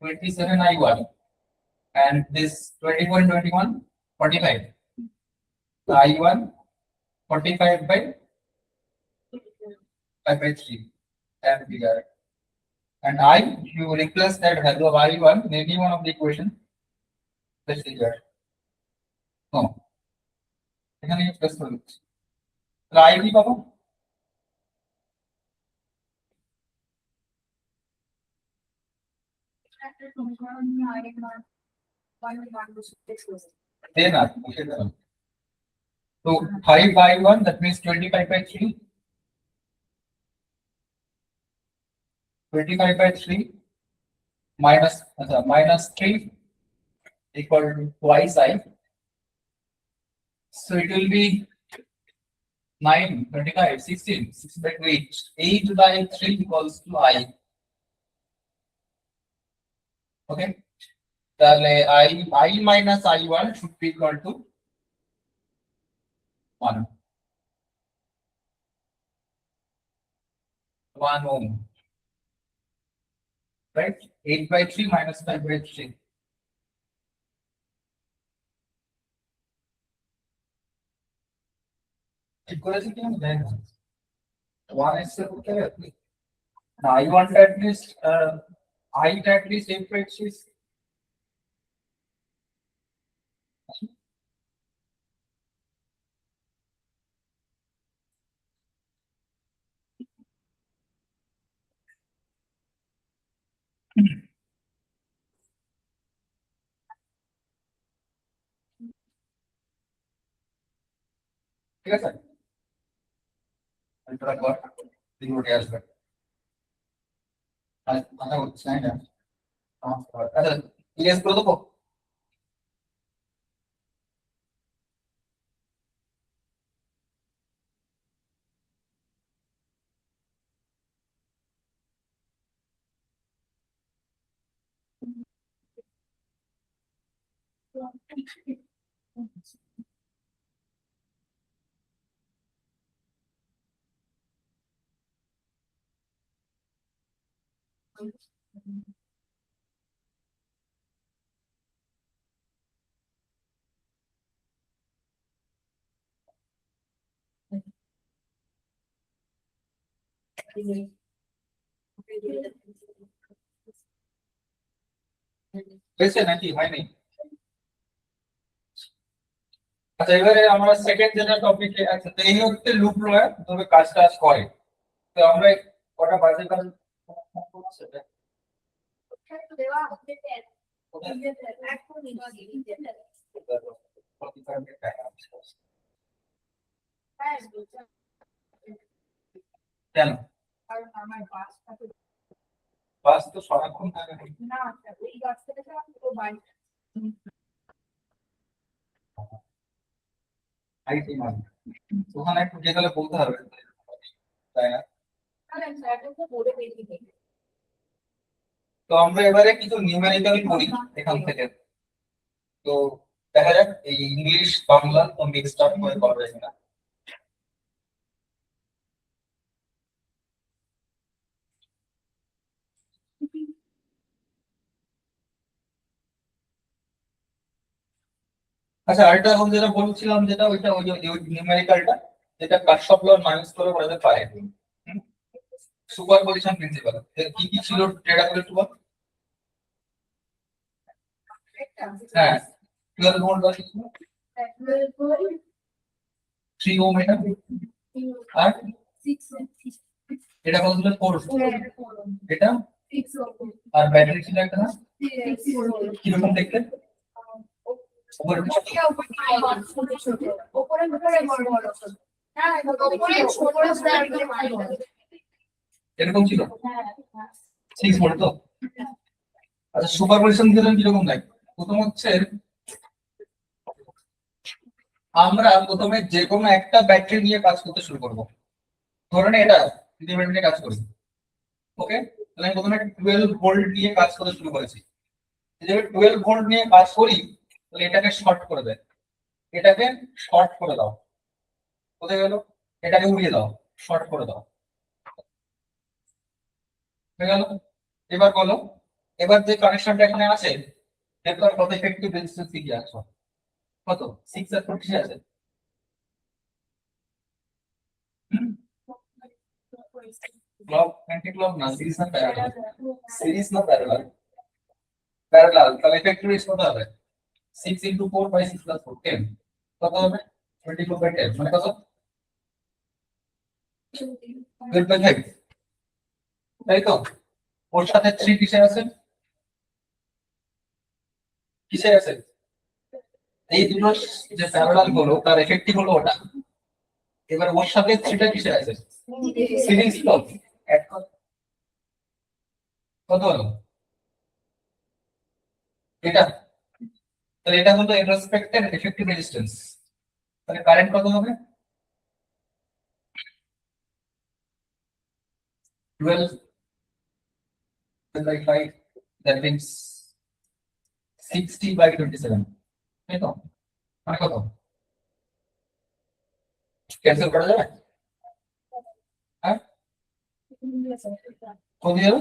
27i1 and this 24 and 21 45 so i1 45 by 3 and bigger and I you replace that value of i1 in any one of the equation this is here no এখানে press করে দিচ্ছি তো i কি পাবো then so 5i1 that means 25 by 3 25 by 3 minus 3 equal to twice I. So it will be 9, 25, 16, 6 by 8. 8 by 3 equals to I. Okay. তাহলে I minus I1 should be equal to 1. 1 ohm. Right? 8 by 3 minus 5 by 3. ঠিক করেছি কি আমি জানি না 1 এর সাথে করতে হবে না I want at least I at least 8 by 3 ঠিক আছে এটা কর তিনটে আসবে আচ্ছা হচ্ছে না আচ্ছা ইয়েস করে দেবো হয়েছে নাকি হয়নি আচ্ছা এবারে আমরা সেকেন্ড যেটা টপিকে আছে তো এই হচ্ছে লুপ লয়ার তবে কাজ করে তো আমরা কটা বাজে কাজ সেটা কেন বাস তো সারাক্ষণ থাকে না আইটি মানে ওখানে একটু গেলে বলতে হবে তাই না তো আমরা এবারে কিছু নিউমেরিক্যাল করি এখান থেকে। তো দেখা যাক এই ইংলিশ বাংলা তো মিক্সড আপ করে করা যায় কিনা। আচ্ছা, আরেকটা এখন যেটা বলছিলাম, যেটা ওইটা ওই নিউমেরিক্যালটা, যেটা কারশফ ল মাইনাস করে করা যেতে পারে। সুপার পজিশন প্রিন্সিপাল কি কি ছিল ডেটাগুলো একটু বল। হ্যাঁ, 12 ভোল্ট আছে, 3 ওহম এটা, আর এটা কত ছিল 4, এটা আর ব্যাটারি ছিল একটা না, কিরকম দেখতে উপরে নিচে? এরকম ছিল 6 ভোল্ট তো। আচ্ছা, সুপার পজিশন দিলে কিরকম দেখ? প্রথম হচ্ছে আমরা প্রথমে যে কোনো একটা ব্যাটারি নিয়ে কাজ করতে শুরু করব। ধরেন এটা যদি ব্যাটারি নিয়ে কাজ করি, ওকে, তাহলে আমি প্রথমে 12 ভোল্ট নিয়ে কাজ করতে শুরু করেছি। যদি আমি 12 ভোল্ট নিয়ে কাজ করি, তাহলে এটাকে শর্ট করে দেয়, এটাকে শর্ট করে দাও, কোথায় গেল? এটাকে উড়িয়ে দাও, শর্ট করে দাও, হয়ে গেল। এবার বলো, এবার যে কানেকশনটা এখানে আছে, এরপর কত ইফেক্টিভ রেজিস্ট্যান্স কি আছে? কত? 6 আর 40 আছে। ক্লক, অ্যান্টি ক্লক না, সিরিজ না প্যারালাল? সিরিজ না প্যারালাল? প্যারালাল, তাহলে ইফেক্টিভ রেজিস্ট্যান্স কত হবে? 6 into 4 by 6 plus 4, 10 কত হবে? 24 by 10 মানে কত? 12 by 5, তাই তো? ওর সাথে 3 কিসে আছে? কিসে আছে? এই দুটো যে প্যারালাল গুলো তার এফেক্টিভ হলো ওটা। এবার ওর সাথে 3টা কিসে আছে? সিরিজ তো। অ্যাড কর, কত হলো? এটা, তাহলে এটা হলো এর রেসপেক্টের এফেক্টিভ রেজিস্ট্যান্স। তাহলে কারেন্ট কত হবে? 12 by 5, that means 60 by 27, তাই তো? মানে কত? ক্যান্সেল করা যাবে? হ্যাঁ, কত যাবে?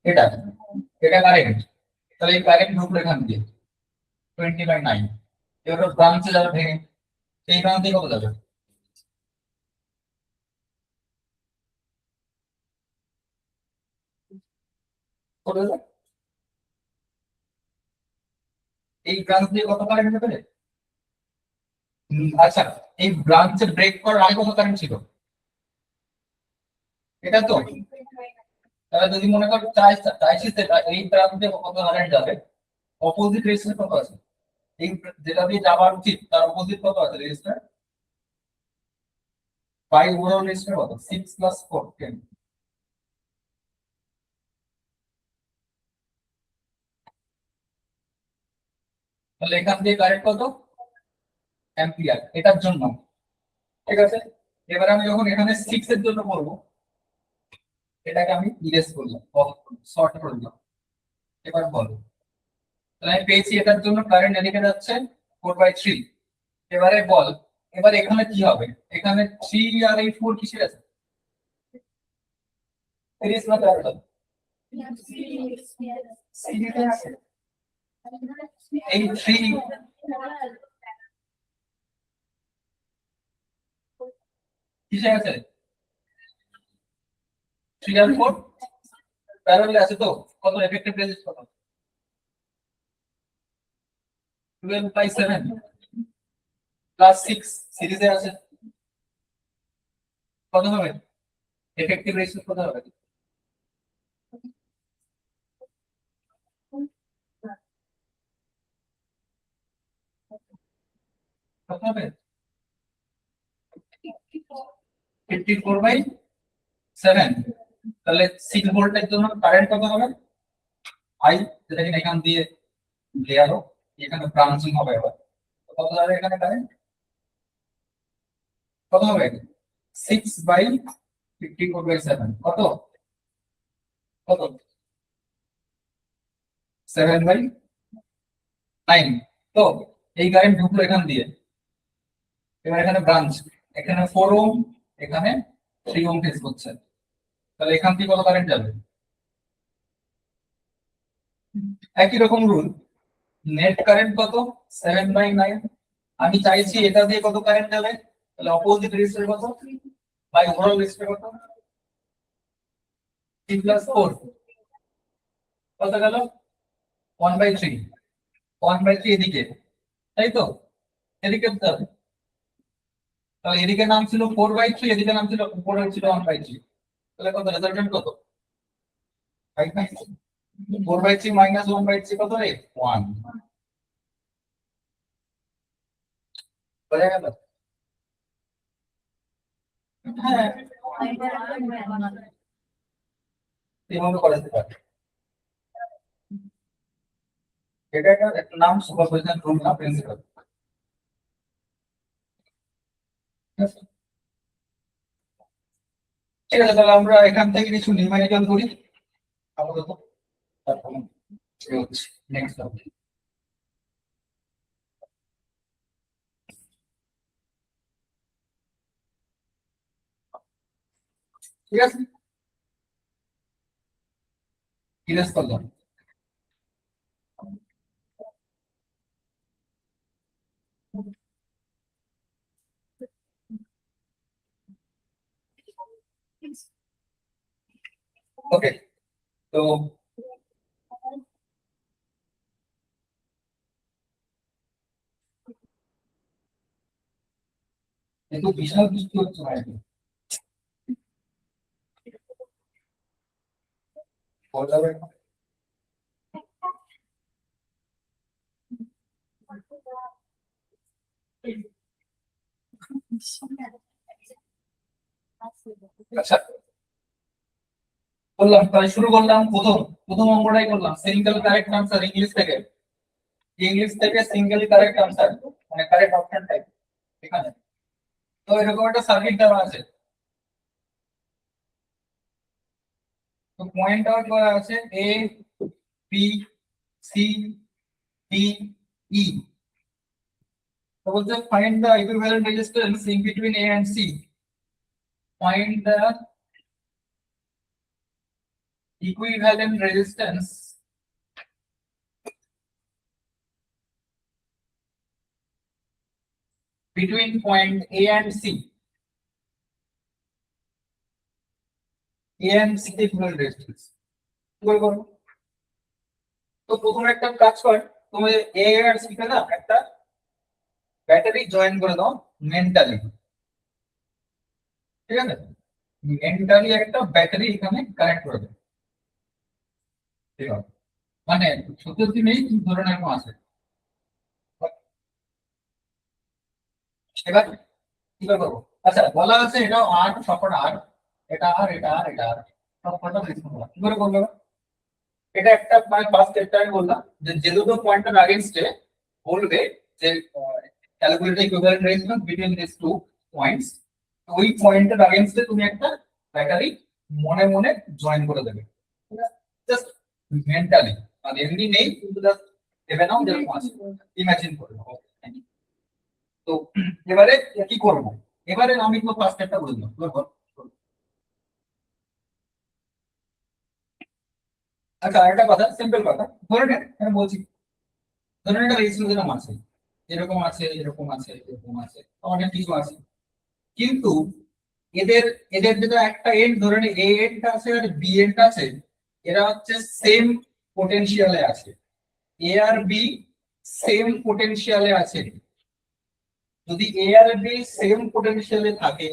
এটা, এটা কারেন্ট, তাহলে এই কারেন্ট ঢুকলো এখান দিয়ে 20/9। এবার ব্রাঞ্চে যাবে ভেঙে, এই ব্রাঞ্চ দিয়ে কত যাবে? কত যাবে? এই ব্রাঞ্চ দিয়ে কত কারেন্ট যাবে? আচ্ছা, এই ব্রাঞ্চে ব্রেক করার আগে কত কারেন্ট ছিল? এটা তো। তাহলে যদি মনে কর চাইছিস এই ব্রাঞ্চ দিয়ে কত কারেন্ট যাবে, অপোজিট রেজিস্ট্যান্স কত আছে? এই যেটা দিয়ে যাওয়ার উচিত তার অপোজিট কত আছে রেজিস্ট্যান্স? 5 ওভারঅল রেজিস্ট্যান্স কত? 6 plus 4, 10। তাহলে এখান দিয়ে কারেন্ট কত অ্যাম্পিয়ার এটার জন্য, ঠিক আছে? এবার আমি যখন এখানে 6 এর জন্য করব, এটাকে আমি ইরেজ করলাম, শর্ট করলাম। এবার বলো, তাহলে আমি পেয়েছি এটার জন্য কারেন্ট এদিকে যাচ্ছে 4/3। এবারে বল, এবার এখানে কি হবে? এখানে 3 আর এই 4 কিসের আছে? সিরিজ না প্যারালাল? সিরিজে আছে। এই 3 কিসে আছে? 3 আর 4 প্যারালাল আছে তো। কত এফেক্টিভ রেজিস্ট্যান্স কত? 12/7 প্লাস 6 সিরিজে আছে, কত হবে এফেক্টিভ রেজিস্ট্যান্স? কত হবে? কত হবে? 54/7। তাহলে 6 ভোল্টের জন্য কারেন্ট কত হবে? আই, যেটা কিনা এখান দিয়ে লেয়ার হোক, এখানে ব্রাঞ্চিং হবে। এবার কত যাবে এখানে কারেন্ট? কত হবে? 6/54/7 কত? কত 7/9। তো এই কারেন্ট ঢুকলো এখান দিয়ে, এবার এখানে ব্রাঞ্চ, এখানে 4 ওহম, এখানে 3 ওহম ফেস করছে, তাহলে এখান থেকে কত কারেন্ট যাবে? একই রকম রুল, নেট কারেন্ট কত 7/9। আমি চাইছি এটা দিয়ে কত কারেন্ট যাবে, তাহলে অপোজিট রেজিস্টার কত বাই ওভারঅল রেজিস্টার কত 3+4 কত গেল 1/3। 1/3 এদিকে, তাই তো, এদিকে তো, তাহলে এদিকে নাম ছিল 4/3, এদিকে নাম ছিল 1/3, তাহলে কত রেজাল্টেন্ট কত 4/3 মাইনাস 1/3 কত রে 1 বোঝা গেল? হ্যাঁ, এইভাবে করা যেতে পারে। এটা একটা নাম সুপারপজিশন রুল না প্রিন্সিপাল। ঠিক আছে, তাহলে আমরা এখান থেকে কিছু নিউমেরিক্যাল করি আপাতত, তারপর নেক্সট ঠিক আছে, ইরেজ করলাম। ওকে, তো কিন্তু বিশাল বৃষ্টি হচ্ছে না এখন। বলা যাবে না। আচ্ছা, বললাম তাহলে শুরু করলাম, প্রথম প্রথম অঙ্কটাই করলাম, সিঙ্গেল কারেক্ট আনসার ইংলিশ থেকে, সিঙ্গেল কারেক্ট আনসার মানে কারেক্ট অপশন টাইপ এখানে। তো এরকম একটা সার্কিট দেওয়া আছে, তো পয়েন্ট আউট করা আছে A B C D E. তো বলছে find the equivalent resistance in between A and C, find the equivalent resistance between point A and C. A and C equivalent resistance. বল বল। তো প্রথমে একটা কাজ কর, তুমি A আর C কে না একটা ব্যাটারি জয়েন করে দাও মেন্টালি, ঠিক আছে, মেন্টালি একটা ব্যাটারি এখানে কানেক্ট করে দাও, ঠিক আছে, মানে সত্যি নেই কি ধরনের এরকম আছে। এবার কি করবো, আচ্ছা বলা আছে এটা আর সবকটা আর, এটা আর এটা আর এটা আর সবকটা কি করে করবে? এটা একটা মানে ফার্স্ট স্টেপটা আমি বললাম যে যে দুটো পয়েন্টের আগেইনস্টে বলবে যে calculate the equivalent resistance between this two points, ওই পয়েন্টের আগেইনস্টে তুমি একটা ব্যাটারি মনে মনে জয়েন করে দেবে, জাস্ট মেন্টালি, মানে এমনি নেই কিন্তু জাস্ট দেবে নাও যেরকম আছে ইমাজিন করে নাও। তো এবারে কি করব, এবারে আমি তো ফার্স্ট স্টেপটা বললাম, আচ্ছা একটা কথা, সিম্পল কথা, ধরে নেন আমি বলছি, ধরে নেন একটা রেজিস্ট্যান্স এরকম আছে, এরকম আছে এরকম আছে এরকম আছে, অনেক কিছু আছে, কিন্তু এদের এদের যেটা একটা এন্ড ধরে নেন এ এন্ডটা আছে আর বি এন্ডটা আছে, এরা হচ্ছে সেম পোটেনশিয়ালে আছে, এ আর বি সেম পোটেনশিয়ালে আছে। যদি এ আর বি সেম পোটেনশিয়ালে থাকে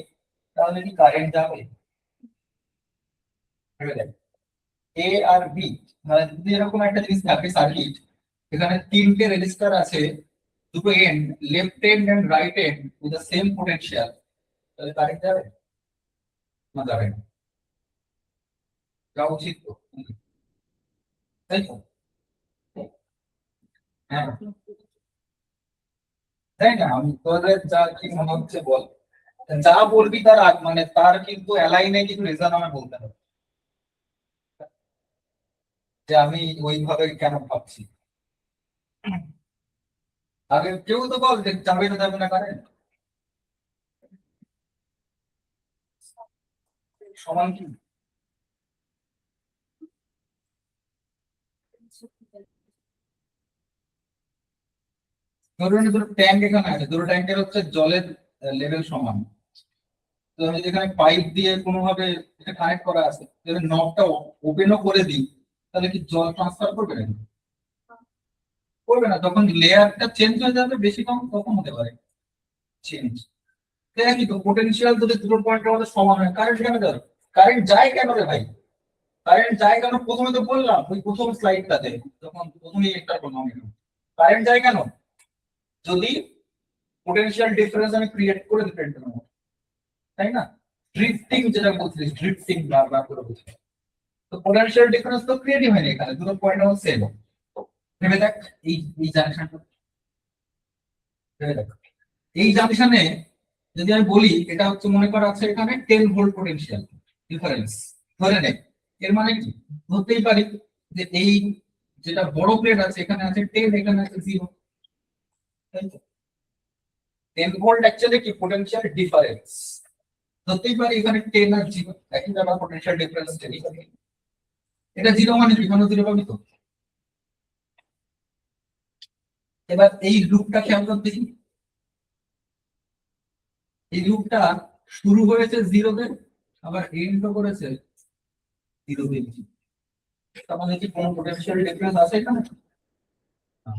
তাহলে কি কারেন্ট যাবে? ভেবে দেখ, এ আর বি মানে যদি এরকম একটা জিনিস থাকে সার্কিট, এখানে তিনটে রেজিস্টার আছে, দুটো end left end end right end with the same potential, তাহলে কারেন্ট যাবে না? যাবে না, যাওয়া উচিত তো, তাই তো? হ্যাঁ, তাই না? আমি তোদের যা কি মনে হচ্ছে বল, যা বলবি তার মানে তার কিন্তু অ্যালাইনে কিছু রিজন আমায় বলতে হবে। যে আমি ওইভাবে কেন ভাবছি। আগে কেউ তো বল যে যাবে না যাবে না কারেন্ট সমান কি? ধরুন দুটো ট্যাঙ্ক এখানে আছে, দুটো ট্যাঙ্কের হচ্ছে জলের লেভেল সমান। তো আমি যেখানে পাইপ দিয়ে কোনোভাবে এটা কানেক্ট করা আছে, যদি নবটা ওপেনও করে দিই, তাহলে কি জল ট্রান্সফার করবে নাকি? করবে না। তখন লেয়ারটা চেঞ্জ হয়ে যাবে, বেশি কম তখন হতে পারে চেঞ্জ। একই তো পোটেনশিয়াল যদি দুটো পয়েন্টের মধ্যে সমান হয়, কারেন্ট কেন যাবে? কারেন্ট যায় কেন রে ভাই? কারেন্ট যায় কেন? প্রথমে তো বললাম ওই প্রথম স্লাইডটাতে, যখন প্রথমেই একটা করলাম, কারেন্ট যায় কেন? যদি পোটেনশিয়াল ডিফারেন্স আমি ক্রিয়েট করে দিই প্রিন্টের মধ্যে, তাই না? ড্রিফটিং যেটা বলছিস, ড্রিফটিং বারবার করে বলছি। তো পোটেনশিয়াল ডিফারেন্স তো ক্রিয়েটই হয়নি এখানে, দুটো পয়েন্ট আমার সেম। ভেবে দেখ এই এই জাংশনটা, ভেবে দেখ এই জাংশনে যদি আমি বলি এটা হচ্ছে, মনে করা আছে এখানে 10 ভোল্ট পোটেনশিয়াল ডিফারেন্স ধরে নে, এর মানে কি? ধরতেই পারি যে এই যেটা বড় প্লেট আছে এখানে আছে 10, এখানে আছে 0, তাই তো? 10 ভোল্ট অ্যাকচুয়ালি কি পোটেনশিয়াল ডিফারেন্স, ধরতেই পারি এখানে 10 আর 0 একই ব্যাপার, পোটেনশিয়াল ডিফারেন্স 10। এটা 0 মানে এখানে 0 পাবি তো। এবার এই লুপটা খেয়াল করে দেখি, এই লুপটা শুরু হয়েছে 0 তে, আবার এন্ড করেছে 0 তে। তার মানে কি কোনো পোটেনশিয়াল ডিফারেন্স আছে এখানে? না।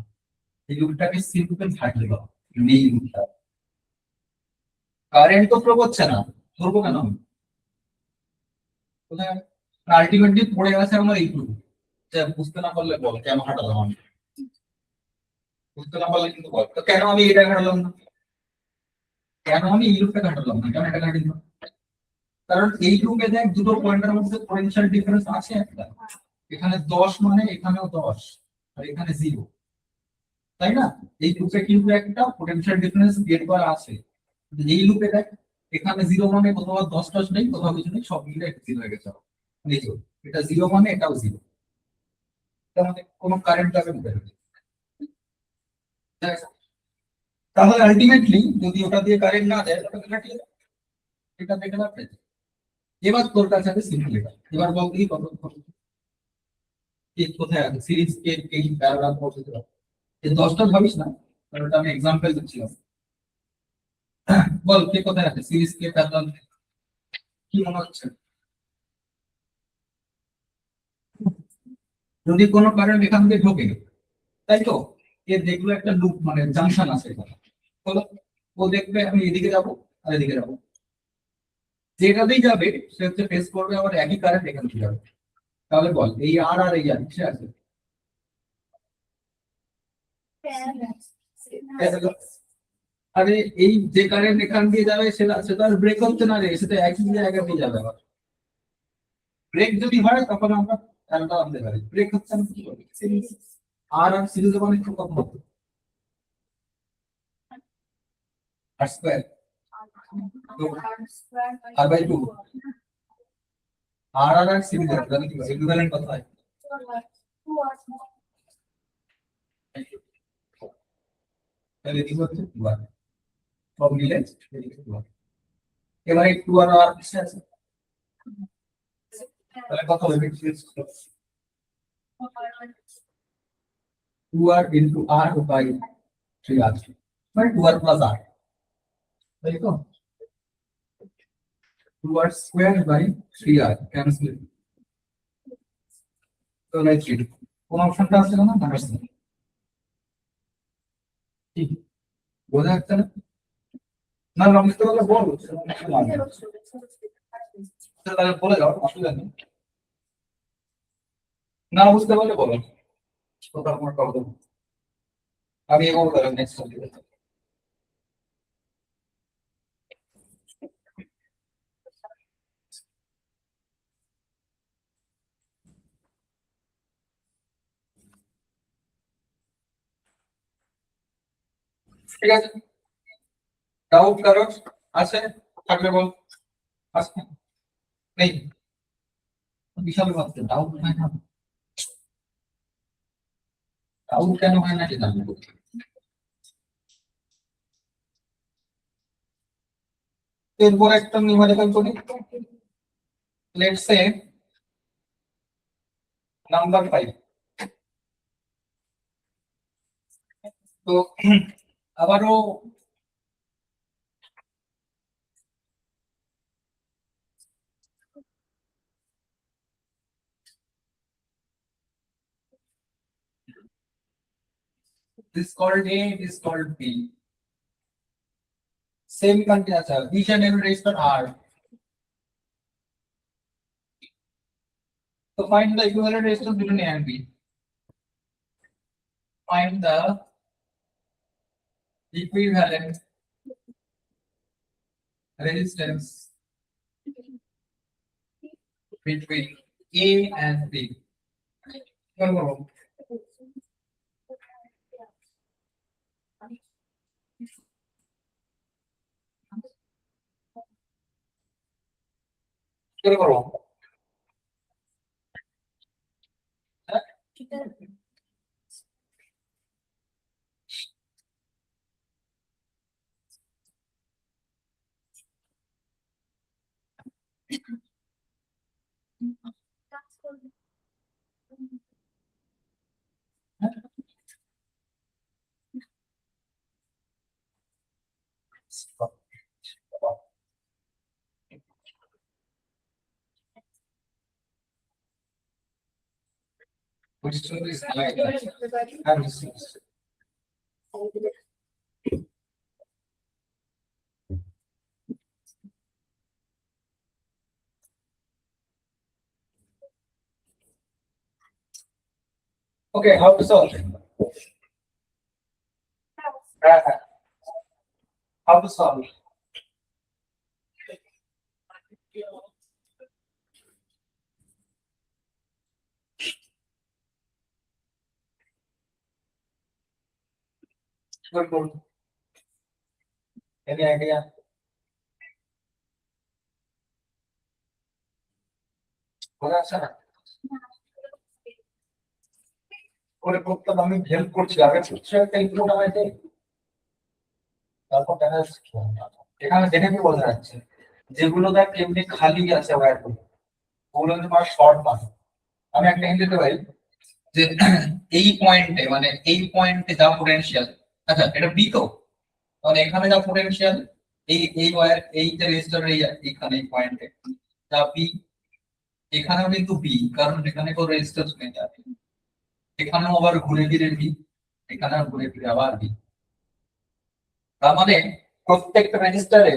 এই লুপটাকে সি লুপে থাকবে না, নেই লুপটা। কারেন্ট তো ফ্লো করছে না, ধরবো কেন আমি? কোথায়? আলটিমেটলি পড়ে গেছে আমার এইটুকু। বুঝতে না পারলে বল কেন হাঁটালাম আমি? বুঝতে না পারলে কিন্তু বল তো কেন আমি এটা হাঁটালাম না, কেন আমি এই লুপটা হাঁটালাম না, কেন এটা হাঁটালাম না? কারণ এই লুপে দেখ দুটো পয়েন্টের মধ্যে পোটেনশিয়াল ডিফারেন্স আছে একটা, এখানে 10 মানে এখানেও 10, আর এখানে 0, তাই না? এই লুপে কিন্তু একটা পোটেনশিয়াল ডিফারেন্স ক্রিয়েট করা আছে। কিন্তু এই লুপে দেখ এখানে 0 মানে কোথাও 10 নেই, কোথাও কিছু নেই, সব মিলে 0 হয়ে গেছে। দেখো এটা 0 মানে এটাও 0, তার মানে কোনো কারেন্ট যাবে না। তাহলে আলটিমেটলি যদি ওটা দিয়ে কারেন্ট না যায় তাহলে এটা দেখে না পেয়েছে। এবার তোর কাছে আছে সিম্পল এটা, এবার বল দেখি কত কোথায় আছে সিরিজ কে কে প্যারালাল পদ্ধতি। এই 10টা ভাবিস না, কারণ এটা আমি এক্সাম্পল দিচ্ছিলাম। বল কে কোথায় আছে সিরিজ কে প্যারালাল, কি মনে হচ্ছে? যদি কোনো কারেন্ট এখান থেকে ঢোকে, তাই তো, এর দেখলো একটা লুপ মানে জাংশন আছে এখানে, বলো। ও দেখবে আমি এদিকে যাবো আর এদিকে যাবো, যেটাতেই যাবে সে হচ্ছে ফেস করবে আবার একই কারেন্ট এখান থেকে যাবে। তাহলে বল এই আর আর এই আর কিসে আছে? আরে এই যে কারেন্ট এখান দিয়ে যাবে সেটা সেটা আর ব্রেক হচ্ছে না রে, সেটা একই জায়গাতেই যাবে। আবার ব্রেক যদি হয় তখন আমরা প্যারালাল আনতে পারি, ব্রেক হচ্ছে না কি করবে? আর আর সিরিজে মানে খুব কম হতো আর স্কয়ার আর বাই 2, আর আর আর সিরিজে তাহলে কি ইকুইভ্যালেন্ট কত হয়? তাহলে কি হচ্ছে 2r, সব মিলে এদিকে 2r। এবারে 2r আর কিসে আছে? তাহলে কত হবে? 2r into r by 3r, মানে 2r plus r, তাই তো? 2r square by 3r cancel, তো লাইক 3। কোন অপশনটা আছে না? না আছে, ঠিক বোঝা যাচ্ছে না? না না বুঝতে পারলে বল, তাহলে বলে দাও, অসুবিধা নেই। না বুঝতে পারলে বলো, কোথাও কোনো প্রবলেম। আমি এগোবো তাহলে নেক্সট টপিকে। ঠিক আছে, ডাউট কারোর আছে? থাকলে বল। আছে? নেই? বিশাল ভাবছে ডাউট নাই না। আউট কেন হয় না সেটা আমি বলছি। এরপর একটা নিউমেরিক্যাল করি, লেটস সে নাম্বার 5। তো আবারও this called A, this called B. Same container, sir. Each and every register R. So find the equivalent resistance between A and B. Find the equivalent resistance between A and B. করে করো। Which story is like that? I'm just- Okay, how to solve? How to solve? Good. Any idea? বলা আছে না? করে করতাম, আমি help করছি আগে কিছু একটা ইনপুট আমায় দে, তারপর দেখা যাচ্ছে কি হয়। এখানে দেখে কি বোঝা যাচ্ছে যেগুলো দেখ এমনি খালি আছে ওয়্যার গুলো, ওগুলো কিন্তু আমার শর্ট মানে। আমি একটা হিন্ট দিতে পারি যে এই পয়েন্টে, মানে এই পয়েন্টে যা পোটেনশিয়াল, আচ্ছা এটা বি তো, তাহলে এখানে যা পোটেনশিয়াল, এই ওয়্যার, এই যে রেজিস্টারের এইখানে এই পয়েন্টে যা বি, এখানেও কিন্তু বি, কারণ এখানে কোনো রেজিস্ট্যান্স নেই। এখানেও আবার ঘুরে ফিরে বি, এখানেও ঘুরে ফিরে আবার বি। তার মানে প্রত্যেকটা রেজিস্টারে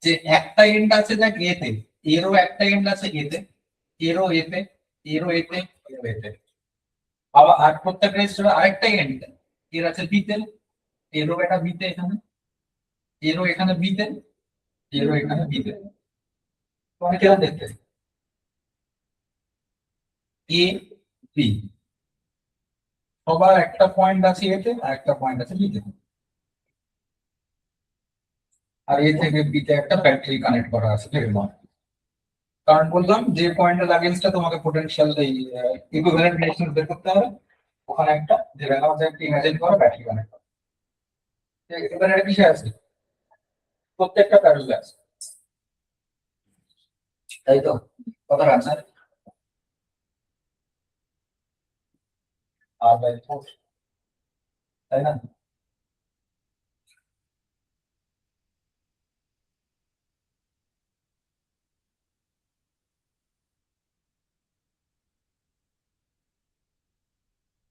যে একটা এন্ড আছে দেখ এতে, এরও একটা এন্ড আছে এতে, এরও এতে, এরও এতে, এরও এতে। আবার আর প্রত্যেকটা রেজিস্টারে আরেকটা এন্ড এর আছে বিতে, এরও একটা বিতে এখানে, এরও এখানে বিতে, এরও এখানে বিতে। তোমাকে কেমন দেখতে? এ বি সবার একটা পয়েন্ট আছে এতে আর একটা পয়েন্ট আছে বিতে, আর এ থেকে বিতে একটা ব্যাটারি কানেক্ট করা আছে। কারণ বললাম যে পয়েন্টের আগেন্সটা তোমাকে পোটেনশিয়াল এই ইকুইভ্যালেন্ট রেজিস্ট্যান্স বের করতে হবে, ওখানে একটা যে দেখা হচ্ছে একটা ইমাজিন করা ব্যাটারি কানেক্ট করা। এখানে একটা বিষয় আছে, প্রত্যেকটা প্যারালাল আছে, তাই তো? কথার আনসার আর বাই 4, তাই না?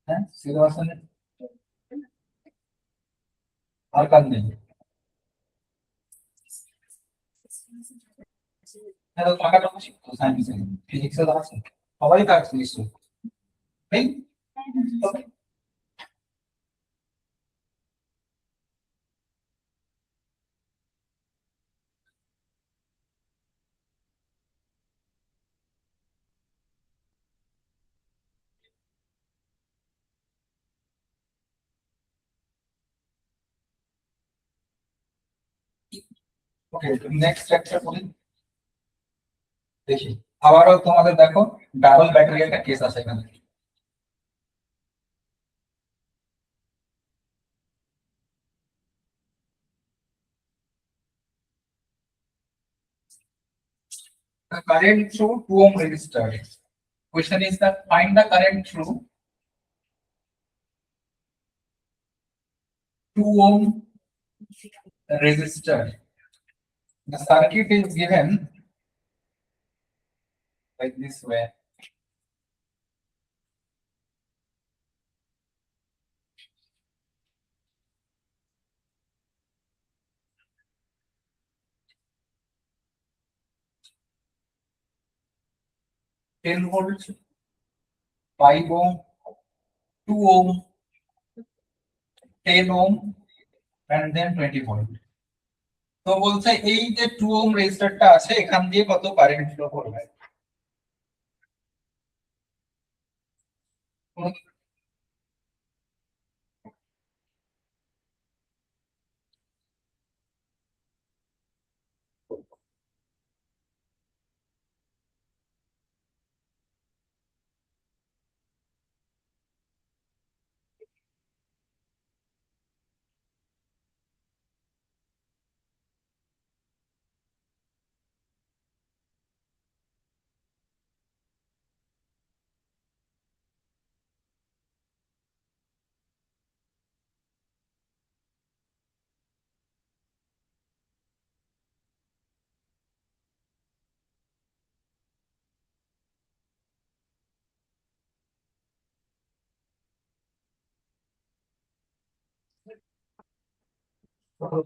হ্যাঁ, সিলেবাসে আর কাজ নেই। হ্যাঁ, তো টাকাটা শিখতো সায়েন্সে, ফিজিক্সে তো আছে, সবাই কাজ নিশ্চয়, তাই? ওকে, নেক্সট লেকচার বলি দেখি। আবারও তোমাদের দেখো ডাবল ব্যাটারি একটা কেস আছে এখানে। the current through 2 ohm resistor. Question is that find the current through 2 ohm resistor. The circuit is given like this way. Ten volts, 5 ohm, 2 ohm, 10 ohm, and then 20 volt. তো বলছে এই যে 2 ohm রেজিস্টরটা আছে এখান দিয়ে কত কারেন্ট ফ্লো করবে।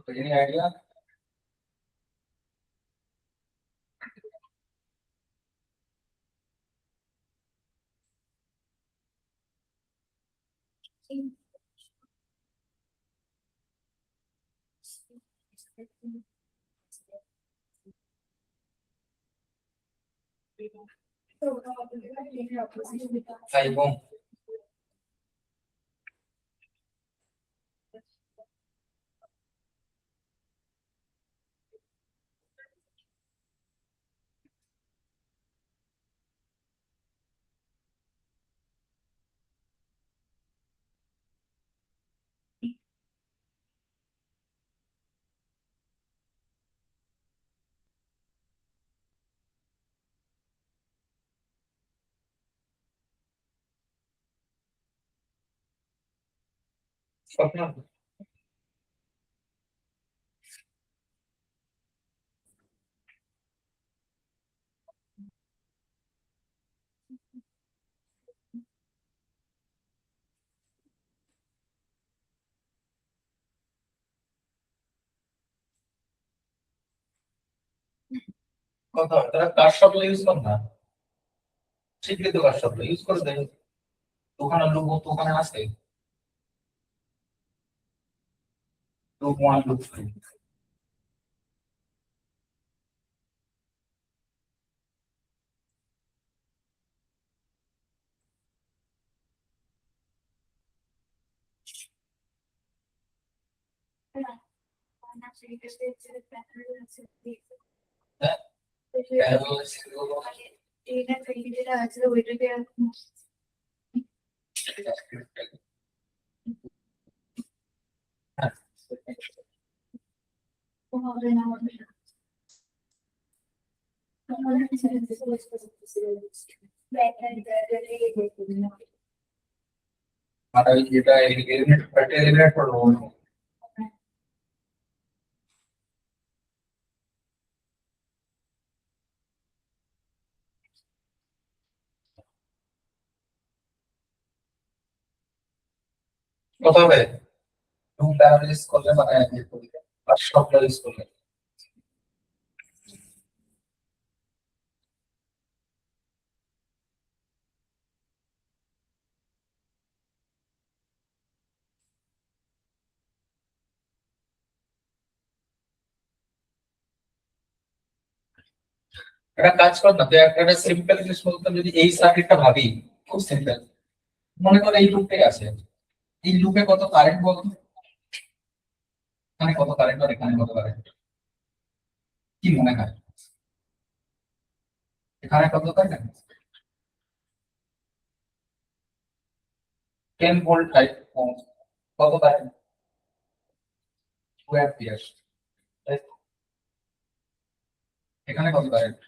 Any idea? So, 5 ohm. কত তারা কার শব্দ ইউজ কর না শিখলে তো কার শব্দ ইউজ করে দেয় ওখানে লোক ওখানে আছে লোক 1 লোক 2 আর ওই যেটা এলিমিনেট করতে এলিমিনেট করবো কত হবে টু প্যারালাইজ করলে মানে আর শব্দ ইউজ করলে একটা কাজ কর না তুই একটা সিম্পল জিনিস বলতাম যদি এই সার্কিটটা ভাবি খুব সিম্পল মনে কর এই লুপটাই আছে এই লুপে কত কারেন্ট বলতো এখানে কত কারেন্ট আর এখানে কত কারেন্ট কি মনে হয় এখানে কত কারেন্ট 10 ভোল্ট 5 ওহম কত কারেন্ট 2 অ্যাম্পিয়ার এখানে কত current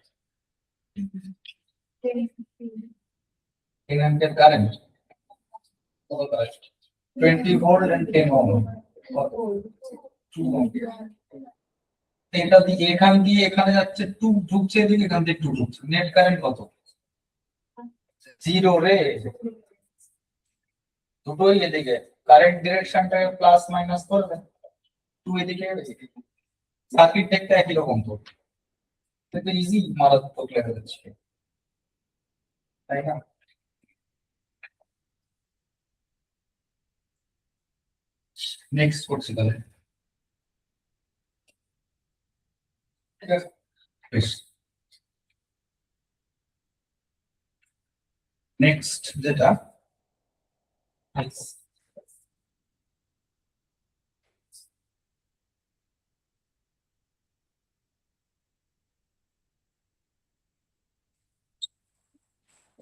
10 ampere current. 20 volt and 10 ohm. 2 ampere. এটা দিয়ে এখান দিয়ে এখানে যাচ্ছে 2 ঢুকছে এদিকে এখান থেকে 2 ঢুকছে নেট কারেন্ট কত 0 রে দুটোই এদিকে কারেন্ট ডিরেকশনটাকে প্লাস মাইনাস করবে 2 এদিকে এদিকে সার্কিট দেখতে একই রকম তো এটা ইজি মারাত্মক লেগে যাচ্ছে তাই না নেক্সট করছি তাহলে ঠিক আছে বেশ নেক্সট যেটা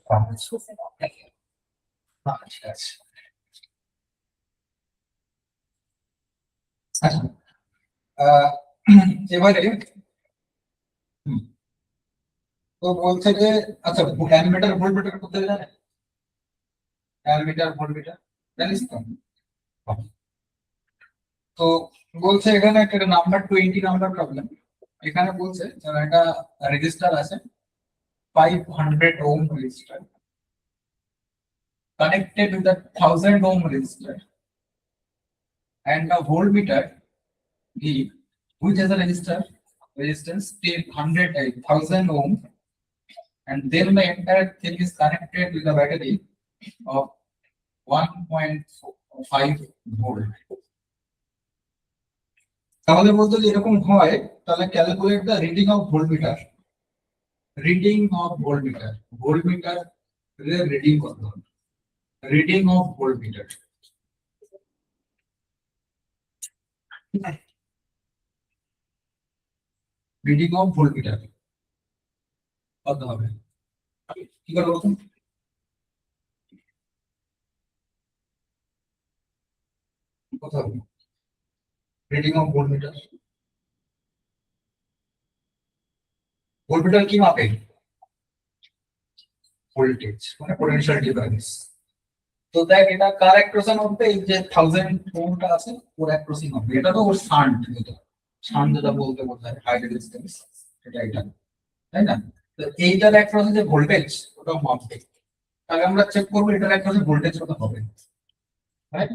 আচ্ছা আচ্ছা আচ্ছা এবারে তো বলছে যে আচ্ছা অ্যামিটার ভোল্টমিটার কোথায় জানে অ্যামিটার ভোল্টমিটার জানিস তো তো বলছে এখানে একটা নাম্বার 20 নাম্বার প্রবলেম এখানে বলছে একটা রেজিস্টার আছে 500 ohm resistor connected with a 1000 ohm resistor and a voltmeter V which has a resistance till 1000 ohm and then the entire thing is connected with a battery of 1.5 volt. তাহলে বলতো যে এরকম হয় তাহলে calculate the reading of voltmeter voltmeter এর reading কত reading of voltmeter reading of voltmeter কত হবে কি করে বলতো কত হবে রিডিং অফ ভোল্টমিটার ভোল্টমিটার কি মাপে ভোল্টেজ মানে পোটেনশিয়াল ডিফারেন্স তো দেখ এটা কার অ্যাক্রোসিং হবে এই যে 1000 ওহমটা আছে ওর অ্যাক্রোসিং হবে এটা তো ওর শান্ট যেটা বলতে বোঝায় হাই রেজিস্ট্যান্স এটা তাই না তো এইটার অ্যাক্রোসে যে ভোল্টেজ ওটা মাপবে তাহলে আমরা চেক করবো এটার অ্যাক্রোসে ভোল্টেজ কত হবে রাইট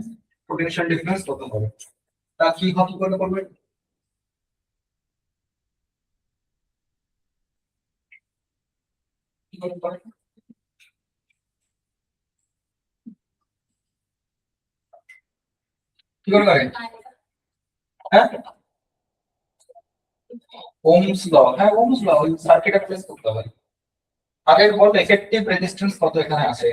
পোটেনশিয়াল ডিফারেন্স কত হবে তা কি করবে কি করে কি করে হ্যাঁ ওহমস ল হ্যাঁ ওহমস ল ওই সার্কিট অ্যাপ্লাই করতে হবে আগে বল এফেক্টিভ রেজিস্ট্যান্স কত এখানে আছে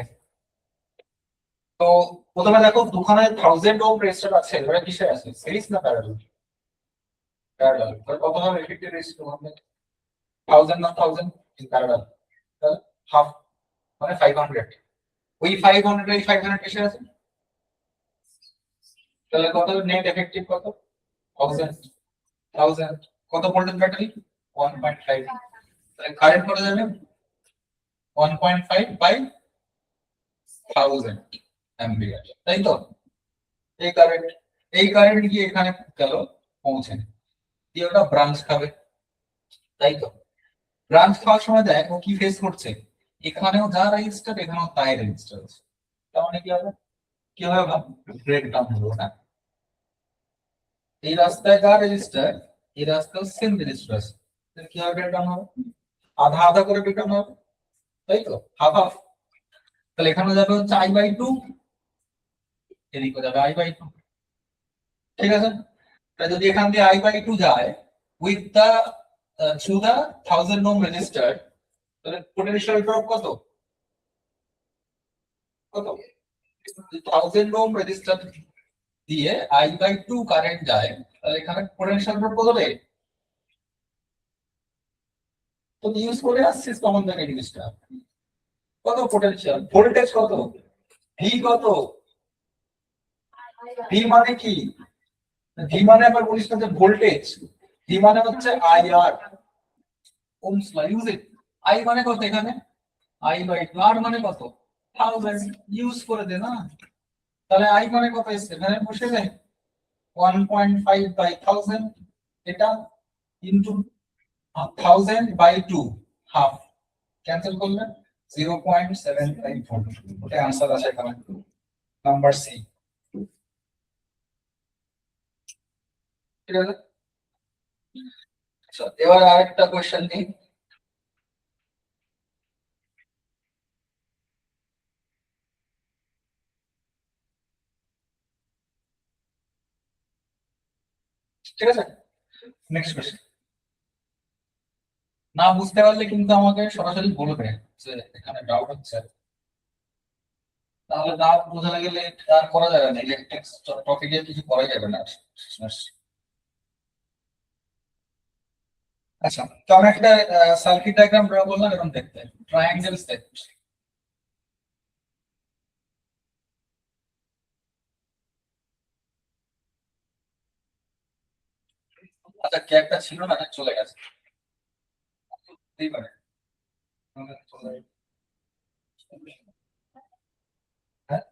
তো প্রথমে দেখো দোকানে 1000 ওহম রেজিস্টার আছে ওটা কিসে আছে সিরিজ না প্যারালাল প্যারালাল তাহলে কত হবে এফেক্টিভ রেজিস্ট্যান্স হবে 1000 না 1000 ইন প্যারালাল তাহলে হাফ মানে 500 ওই 500 এই 500 কিসে আছে তাহলে কত নেট এফেক্টিভ কত 1000 কত ভোল্টেজ ব্যাটারি 1.5 তাহলে কারেন্ট কত যাবে 1.5 বাই 1000 অ্যাম্পিয়ার তাই তো এই কারেন্ট গিয়ে এখানে গেল পৌঁছে দিয়ে ওটা ব্রাঞ্চ খাবে তাই তো ব্রাঞ্চ খাওয়ার সময় দেখ ও কি ফেস করছে এখানেও যা রেজিস্টার এখানেও তাই রেজিস্টার আছে তার মানে কি হবে ব্রেক ডাউন হলো না এই রাস্তায় যা রেজিস্টার এই রাস্তায় সেম রেজিস্টার আছে তাহলে কি হবে ব্রেক ডাউন হবে আধা আধা করে ব্রেক ডাউন হবে তাই তো হাফ হাফ তাহলে এখানে যাবে হচ্ছে I/2 এদিকে যাবে I/2 ঠিক আছে তাহলে যদি এখান দিয়ে I/2 যায় with the through the 1000 ohm resistor তাহলে পোটেনশিয়াল ড্রপ কত 1000 ওহম রেজিস্টার দিয়ে I/2 কারেন্ট যায় তাহলে এখানে পোটেনশিয়াল ড্রপ কত হবে তো ইউজ করে আসছিস কমন দ্য রেজিস্টার কত পোটেনশিয়াল ভোল্টেজ কত ভি কত ভি মানে কি ভি মানে আবার বলিস না যে ভোল্টেজ ভি মানে হচ্ছে IR ohm's law use it I মানে কত এখানে আই বাই টু আর মানে কত 1000 ইউজ করে দে না তাহলে আই মানে কত এসছে এখানে বসে যায় 1.5 বাই 1000 এটা ইনটু 1000 বাই 2 হাফ ক্যান্সেল করলে 0.754 ওটা आंसर আছে এখানে নাম্বার সি ঠিক আছে আচ্ছা এবার আরেকটা কোশ্চেন নিই ঠিক আছে নেক্সট কোশ্চেন না বুঝতে পারলে কিন্তু আমাকে সরাসরি বলবে যে এখানে ডাউট হচ্ছে তাহলে না বোঝা গেলে আর করা যাবে না ইলেকট্রিক্স টপিকে কিছু করা যাবে না আচ্ছা তো আমি একটা সার্কিট ডায়াগ্রাম ড্র করলাম এরকম দেখতে ট্রায়াঙ্গেল সেট আচ্ছা কে একটা ছিল না চলে গেছে হতেই পারে হ্যাঁ?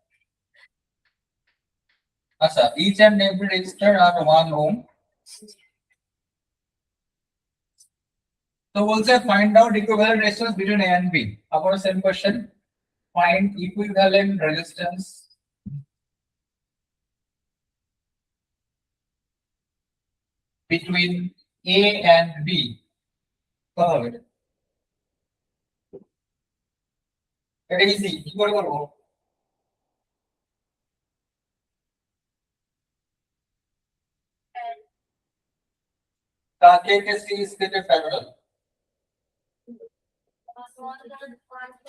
আচ্ছা each and every resistor are 1 ohm তো বলছে find out equivalent resistance between A and B আবার same question find equivalent resistance between A and B কত হবে এটা ইজি কি করে করব কাকে কে সিরিজ থেকে প্যারালাল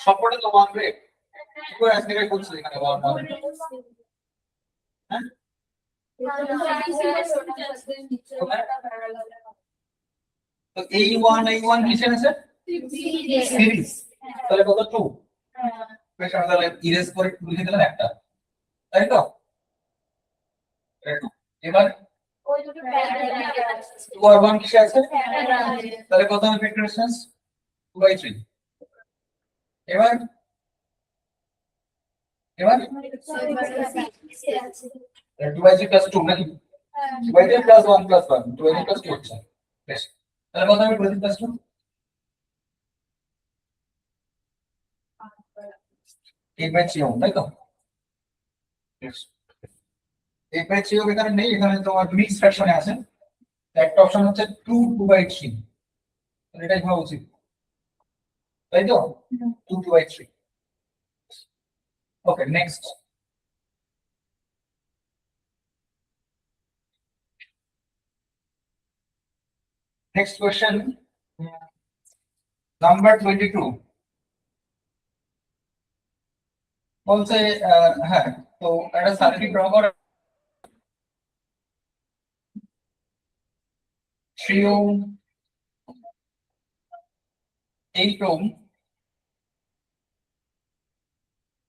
সবকটা তো মানবে কি করে অ্যাসিড করছে এখানে ওয়ান ওয়ান হ্যাঁ তো এই ওয়ান কিসের আছে সিরিজ তাহলে কত 2 বেশ আমরা তাহলে ইরেজ করে লিখে দিলাম একটা তাই তো এবার 2 আর 1 কিসে আছে তাহলে কত হবে ভেক্টর ডিসটেন্স 2/3 এবার এবার 2/3 প্লাস 2 নাকি 2/3 প্লাস 1 প্লাস 1 2/3 প্লাস 2 হচ্ছে বেশ তাহলে কত হবে 2/3 প্লাস 2 8/3 ওহম তাই তো বেশ 8/3 ওহম এখানে নেই এখানে তোমার মিক্স ফ্র্যাকশনে আছে একটা অপশন হচ্ছে 2 2/3 এটাই হওয়া উচিত তাই তো 2 2/3 okay next next question number 22 বলছে হ্যাঁ তো একটা সার্কিট ড্র করা 3 ohm 8 ohm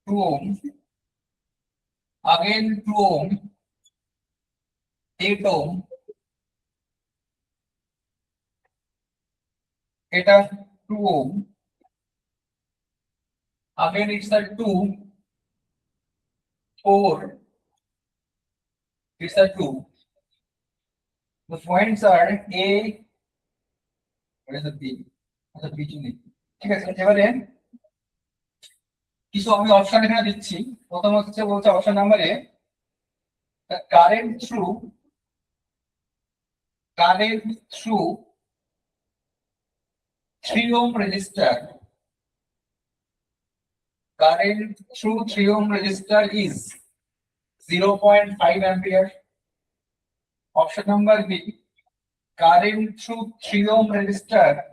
2 ohm again 2 ohm 8 ohm এটা 2 ohm again it's a 2 4 it's a 2 the points are A what is the B আচ্ছা B নেই ঠিক আছে এবারে কিছু আমি অপশন এখানে দিচ্ছি প্রথম হচ্ছে বলছে option number A current through 3 ohm resistor current through 3 ohm resistor is 0.5 ampere option number B current through 3 ohm resistor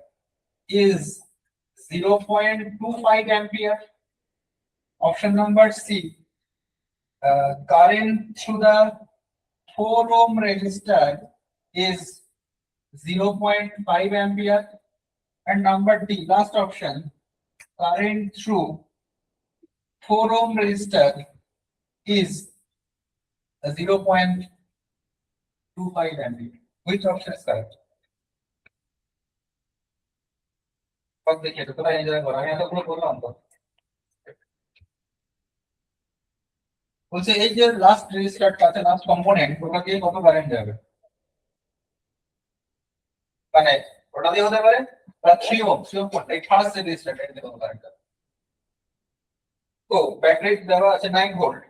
is 0.25 ampere option number C current through the 4 ohm resistor is 0.5 ampere and number D last option current through 4 ohm resistor is 0.25 ampere which option is correct সব দেখি এটা তোরা enjoy কর, আমি এতগুলো বললাম তো। বলছে এই যে লাস্ট রেজিস্টারটা আছে, লাস্ট কম্পোনেন্ট, ওটা দিয়ে কত কারেন্ট যাবে? মানে ওটা দিয়ে হতে পারে 3 ওহম, 3 ওহম কোনটা? এই ফার্স্ট রেজিস্টারটা, এটা দিয়ে কত কারেন্ট যাবে? তো ব্যাটারি দেওয়া আছে 9 ভোল্ট।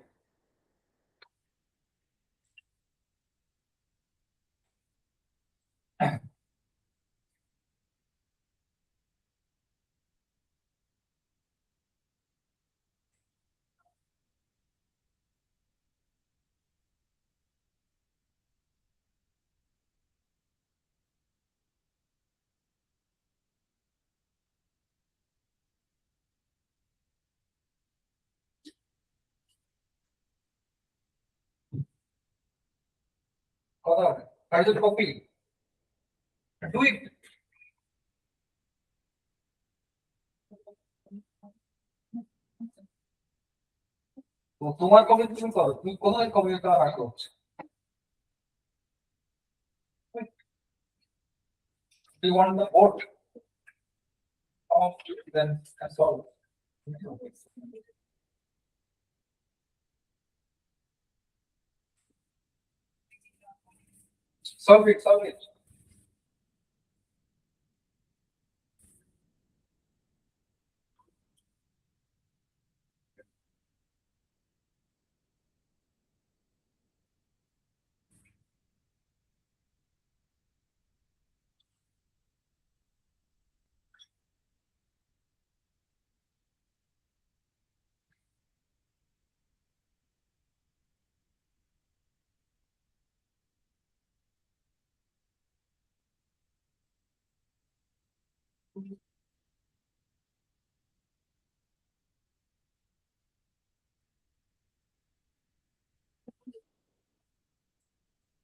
কত হবে? কাজ কপি ডু ইট। তো তোমার কপি তুমি করো, তুমি কোথায় কপি করা হয় করছো? Do you want the vote of then solve? Solve it, solve it.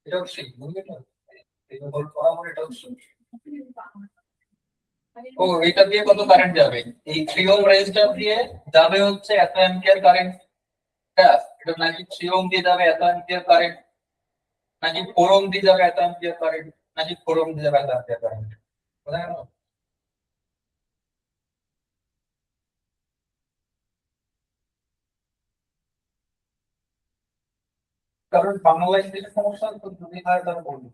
এটাও ঠিক, বুঝলি তো? এটা বল করা মানে এটাও ঠিক। ও এটা দিয়ে কত কারেন্ট যাবে? এই 3 ওহম রেজিস্টর দিয়ে যাবে হচ্ছে এত অ্যাম্পিয়ার কারেন্ট। হ্যাঁ, এটা নাকি 3 ওহম দিয়ে যাবে এত অ্যাম্পিয়ার কারেন্ট, নাকি 4 ওহম দিয়ে যাবে এত অ্যাম্পিয়ার কারেন্ট, নাকি 4 ওহম দিয়ে যাবে এত অ্যাম্পিয়ার কারেন্ট। বোঝা গেল? কারণ বাংলায় যে সমস্যা তো যদি হয় তাহলে বলবো।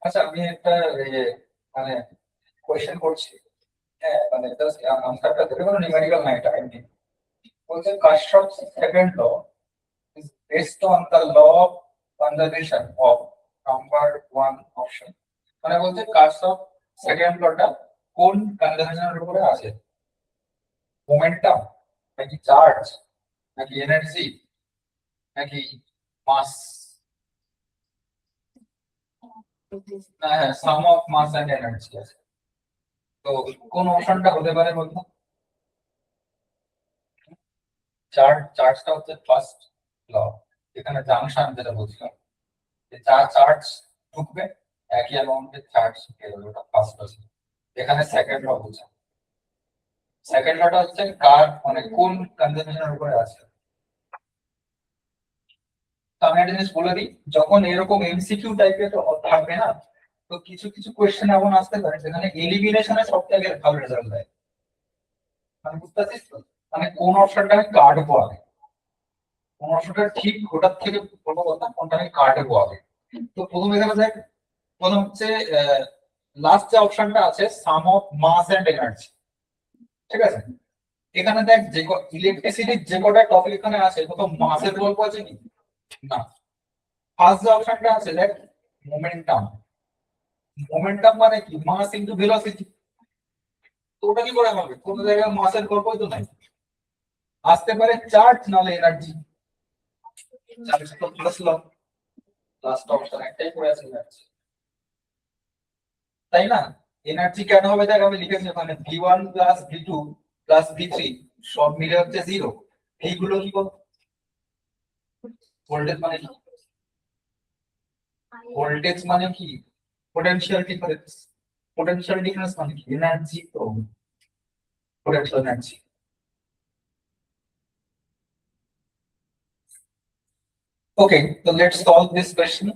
আচ্ছা আমি একটা এই যে মানে কোয়েশ্চেন করছি, হ্যাঁ মানে জাস্ট আনসারটা দেবে, কোনো নিউমেরিক্যাল না, এটা এমনি। বলছে Kirchhoff's second law is based on the law of conservation of number one option. মানে বলছে কারশফ সেকেন্ড লটা কোন কনজারভেশনের উপরে আছে? মোমেন্টাম, নাকি চার্জ, নাকি এনার্জি, নাকি মাস? হ্যাঁ, সাম অফ মাস এন্ড এনার্জি আছে। তো কোন অপশনটা হতে পারে বলতো? চার্জটা হচ্ছে ফার্স্ট ল, এখানে জাংশন যেটা বলছিলাম, যে চার্জ ঢুকবে একই অ্যামাউন্টের চার্জ বেরোবে, ওটা ফার্স্ট আছে। এখানে সেকেন্ড ল বলছে, সেকেন্ড লটা হচ্ছে কার মানে কোন কনজারভেশনের উপরে আছে। তো আমি একটা জিনিস বলে দিই, যখন এরকম এমসিকিউ টাইপের থাকবে না, তো কিছু কিছু কোয়েশ্চেন এমন আসতে পারে যেখানে এলিমিনেশনে সব থেকে ভালো রেজাল্ট দেয়। মানে বুঝতে পারছিস তো? মানে কোন অপশনটা আমি কাটবো আগে, কোন অপশনটা ঠিক ওটার থেকে বলবো কথা কোনটা আমি কাটবো আগে। তো প্রথমে দেখা যায়, প্রথম হচ্ছে লাস্ট যে অপশনটা আছে সাম অফ মাস এন্ড এনার্জি, ঠিক আছে? এখানে দেখ যে ইলেকট্রিসিটির যে কটা টপিক এখানে আছে কোথাও মাসের গল্প আছে কি? না। ফার্স্ট যে অপশনটা আছে দেখ, মোমেন্টাম। মোমেন্টাম মানে কি? Mass into velocity. তো ওটা কি করে হবে? কোনো জায়গায় মাসের গল্পই তো নাই। আসতে পারে চার্জ নালে এনার্জি। চার্জ তো প্লাস ল, লাস্ট অপশন একটাই পড়ে আছে এনার্জি, তাই না? এনার্জি কেন হবে দেখ, আমি লিখেছি ওখানে v1 plus v2 plus v3 সব মিলে হচ্ছে 0। এইগুলো কি বল? ভোল্টেজ মানে কি? ভোল্টেজ মানে কি? Potential difference. পোটেনশিয়াল ডিফারেন্স মানে কি? এনার্জি তো, potential energy. Okay, so let's solve this question.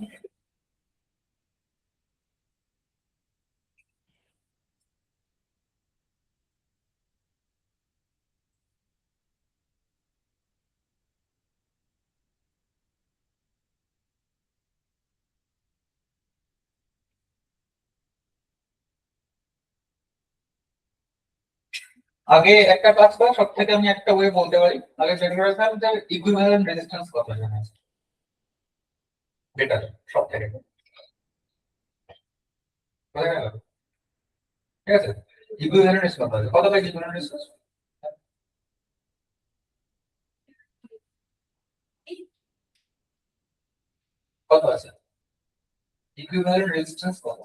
আগে একটা কাজ করা, সব থেকে আমি একটা ওয়ে বলতে পারি। আগে জেনারেল যে ইকুইভ্যালেন্ট রেজিস্ট্যান্স কত জানা আছে, বেটার সব থেকে। বোঝা গেল? ঠিক আছে, ইকুইভ্যালেন্ট রেজিস্ট্যান্স কত আছে, কত পাই ইকুইভ্যালেন্ট রেজিস্ট্যান্স? কত আছে ইকুইভ্যালেন্ট রেজিস্ট্যান্স কত?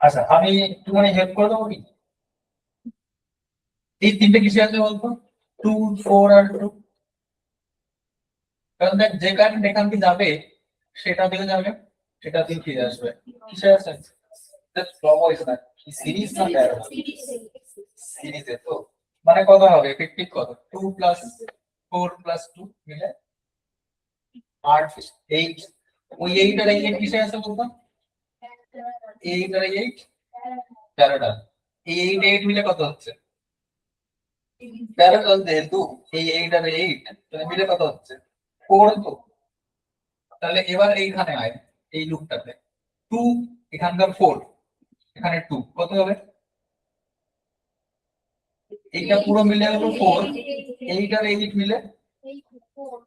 আচ্ছা, আমি একটুখানি হেল্প করে দেবো কি? এই তিনটে কিসে আছে বলতো? 2, 4 আর 2। কারণ দেখ, যে কারেন্ট এখান থেকে যাবে সেটা দিকে যাবে, সেটা দিয়ে ফিরে আসবে। কিসে আছে? ক্লকওয়াইজ না, সিরিজ না প্যারালাল? সিরিজে তো, মানে কত হবে এফেক্টিভ কত? 2 প্লাস 4 প্লাস 2 মিলে 8, 8। ওই 8 আর 8 কিসে আছে বলতো? 8 আর 8 প্যারালাল। এই 8 8 মিলে কত হচ্ছে? প্যারালাল যেহেতু, এই 8 আর 8 তাহলে মিলে কত হচ্ছে? 4 তো। তাহলে এবার এইখানে আয়, এই লুপটাতে 2, এখানকার 4, এখানে 2, কত হবে? এইটা পুরো মিলে হলো 4, 8 আর 8 মিলে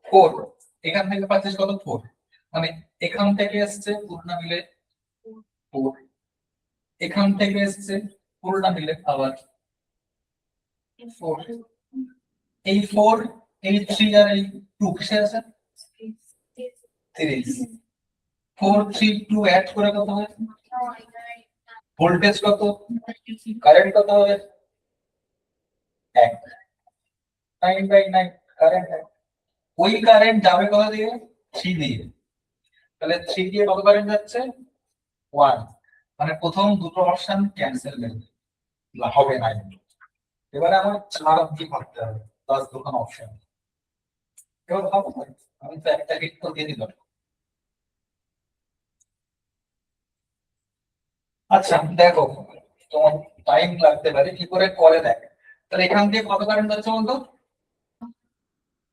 4। এখান থেকে পাচ্ছিস কত? 4। মানে এখান থেকে এসছে পুরোটা মিলে 4, এখান থেকে এসছে পুরোটা মিলে আবার 4। এই 4, এই 3 আর এই 2 কিসে আছে? সিরিজ। 4, 3, 2 অ্যাড করে কত হয়? ভোল্টেজ কত? কারেন্ট কত হবে? 1। 9/9 কারেন্ট। ওই কারেন্ট যাবে কত দিয়ে? 3 দিয়ে। তাহলে 3 দিয়ে কত কারেন্ট যাচ্ছে? 1। মানে প্রথম দুটো অপশন ক্যান্সেল হবে না। এবারে আমার 4 অব্দি ভাবতে হবে, প্লাস দুটো অপশন। এবার ভাবো, আমি তো একটা হিট তো দিয়ে দিলাম। আচ্ছা দেখো, তোমার টাইম লাগতে পারে, কি করে করে দেখ। তাহলে এখান থেকে কত কারেন্ট যাচ্ছে বলতো?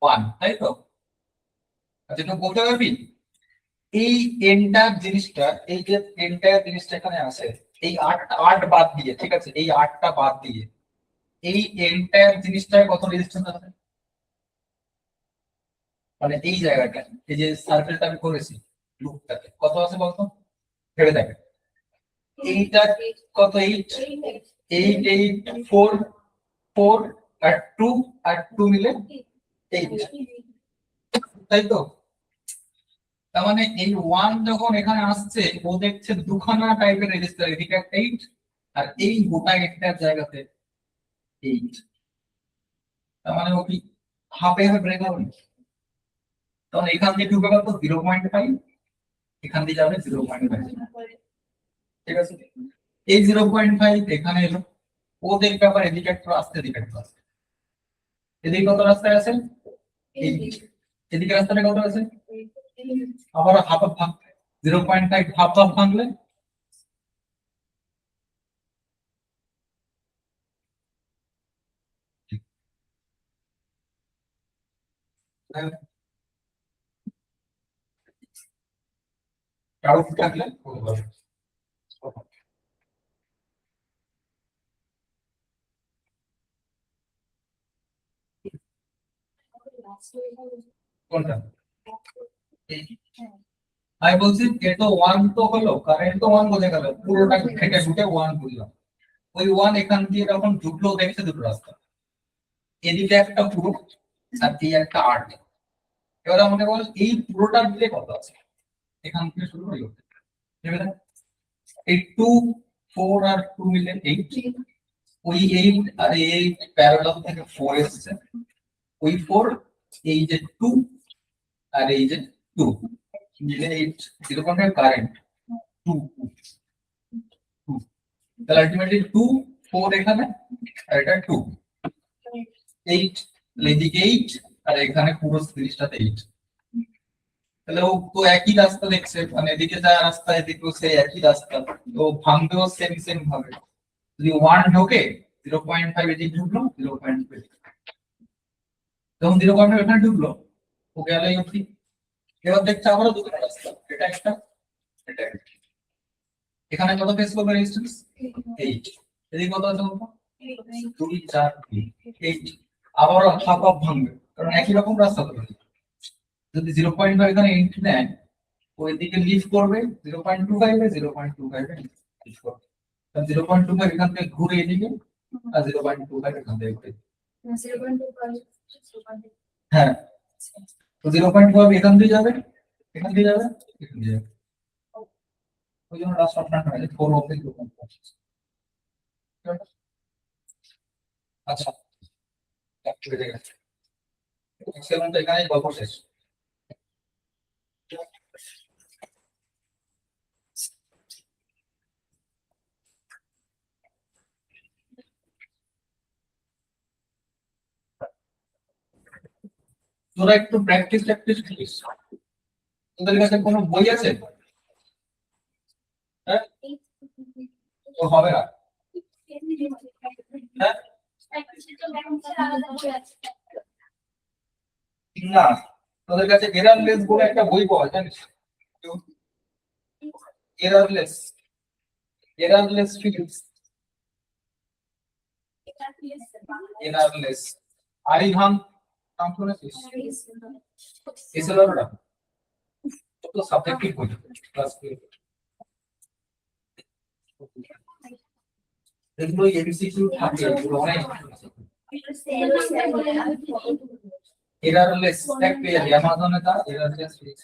1, তাই তো? আচ্ছা, তুমি বলতে পারবি এই এন্টার জিনিসটা, এই যে এন্টার জিনিসটা এখানে আছে, এই 8 8 বাদ দিয়ে, ঠিক আছে, এই 8টা বাদ দিয়ে এই এন্টার জিনিসটায় কত রেজিস্ট্যান্স আছে? মানে এই জায়গাটা, এই যে সার্কেলটা আমি করেছি লুপটাতে, কত আছে বলতো? ভেবে দেখ। এইটা কত? 8, 8, 8, 4, 4 আর 2 আর 2 মিলে 8, তাই তো? তার মানে এই 1 যখন এখানে আসছে, ও দেখছে দুখানা টাইপের রেজিস্টার, এদিকে একটা 8 আর এই গোটা একটার জায়গাতে 8। তার মানে ও কি হাফে হাফে ব্রেক হবে? তখন এখান থেকে ঢুকে গেল 0.5, এখান দিয়ে যাবে 0.5, ঠিক আছে? এই 0.5 এখানে এলো, ও দেখবে আবার এদিকে একটু আসতে, এদিকে একটু আসতে। এদিকে কত রাস্তায় আছে? এই এদিকে রাস্তাটা কত আছে? আবার হাফ হাফ ভাগ, 0.5 হাফ হাফ ভাঙলে ডাউট থাকলে বলতে পারো। কোনটা? আমি বলছি এ তো ওয়ান তো হলো, কারেন্ট তো ওয়ান বোঝা গেল, পুরোটা ঘেটে ঢুকে ওয়ান বুঝলাম। ওই ওয়ান এখান দিয়ে যখন ঢুকলো দেখছে দুটো রাস্তা, এদিকে একটা পুরো আর এই একটা আর্ট। এবার আমাকে বল এই পুরোটা দিলে কত আছে, এখান থেকে শুরু হলো ভেবে দেখ। এই 2 4 আর 2 মিলে 8, ওই 8 আর 8 প্যারালাল থেকে 4 এসেছে, ওই 4 এই যে 2 আর এই যে 2 মিলে 8, এরকম কারেন্ট 2 2, তাহলে আলটিমেটলি 2 4 এখানে আর এটা 2 8, এদিকে 8 আর এখানে পুরো সিরিজটাতে 8। তাহলে ও তো একই রাস্তা দেখছে, মানে এদিকে যা রাস্তা এদিকেও সেই একই রাস্তা, তো ভাঙবেও সেম সেম ভাবে। যদি 1 ঢোকে 0.5 এদিকে ঢুকলো, 0.5 যখন 0.5 এখানে ঢুকলো ও গেল অবধি। এবার দেখছে আবারও দুটো রাস্তা, এটা একটা এটা একটা। এখানে কত ফেস করবে রেজিস্ট্যান্স 8, এদিকে কত আছে বলতো 2 4 8, আবারও হাফ হাফ ভাঙবে কারণ একই রকম রাস্তা তো। যদি 0.5 এখানে এন্ট্রি নেয় ওইদিকে লিভ করবে 0.25 এ 0.25 এ লিভ করবে, কারণ 0.25 এখান থেকে ঘুরে এদিকে আর 0.25 এখান থেকে ঘুরে। হ্যাঁ, তো 0.5 এখান দিয়ে যাবে, এখান দিয়ে যাবে, এখান দিয়ে যাবে, ওই জন্য রাস্তা ফ্রন্ট হয় 4 অফ থেকে 0.5। আচ্ছা ঠিক আছে, সেভেন তো এখানে গল্প শেষ। তোরা একটু প্র্যাকটিস করিস, তোদের কাছে কোনো বই আছে? হ্যাঁ, তো হবে না। হ্যাঁ না, তোদের কাছে এরারলেস বলে একটা বই পাওয়া যায়, জানিস? এরারলেস, এরারলেস ফিজিক্স, এরারলেস। আরিভান নাম শুনেছিস? এসএলআর তো সাবজেক্টিভ বই, ক্লাস 2 এগুলো এমসিকিউ থাকে, এগুলো অনেক এরারলেস এক পেয়ে অ্যামাজনে তা এরারলেস ফিজিক্স,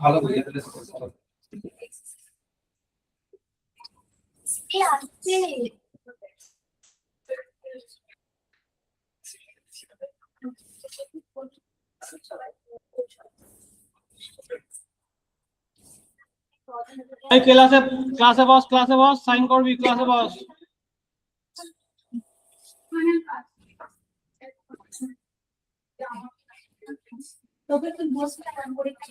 ভালো বই এরারলেস কোর্স ভালো। এই ক্লাসে ক্লাসে বস সাইন করবি ক্লাসে বস। তোকে তো বসে পরীক্ষা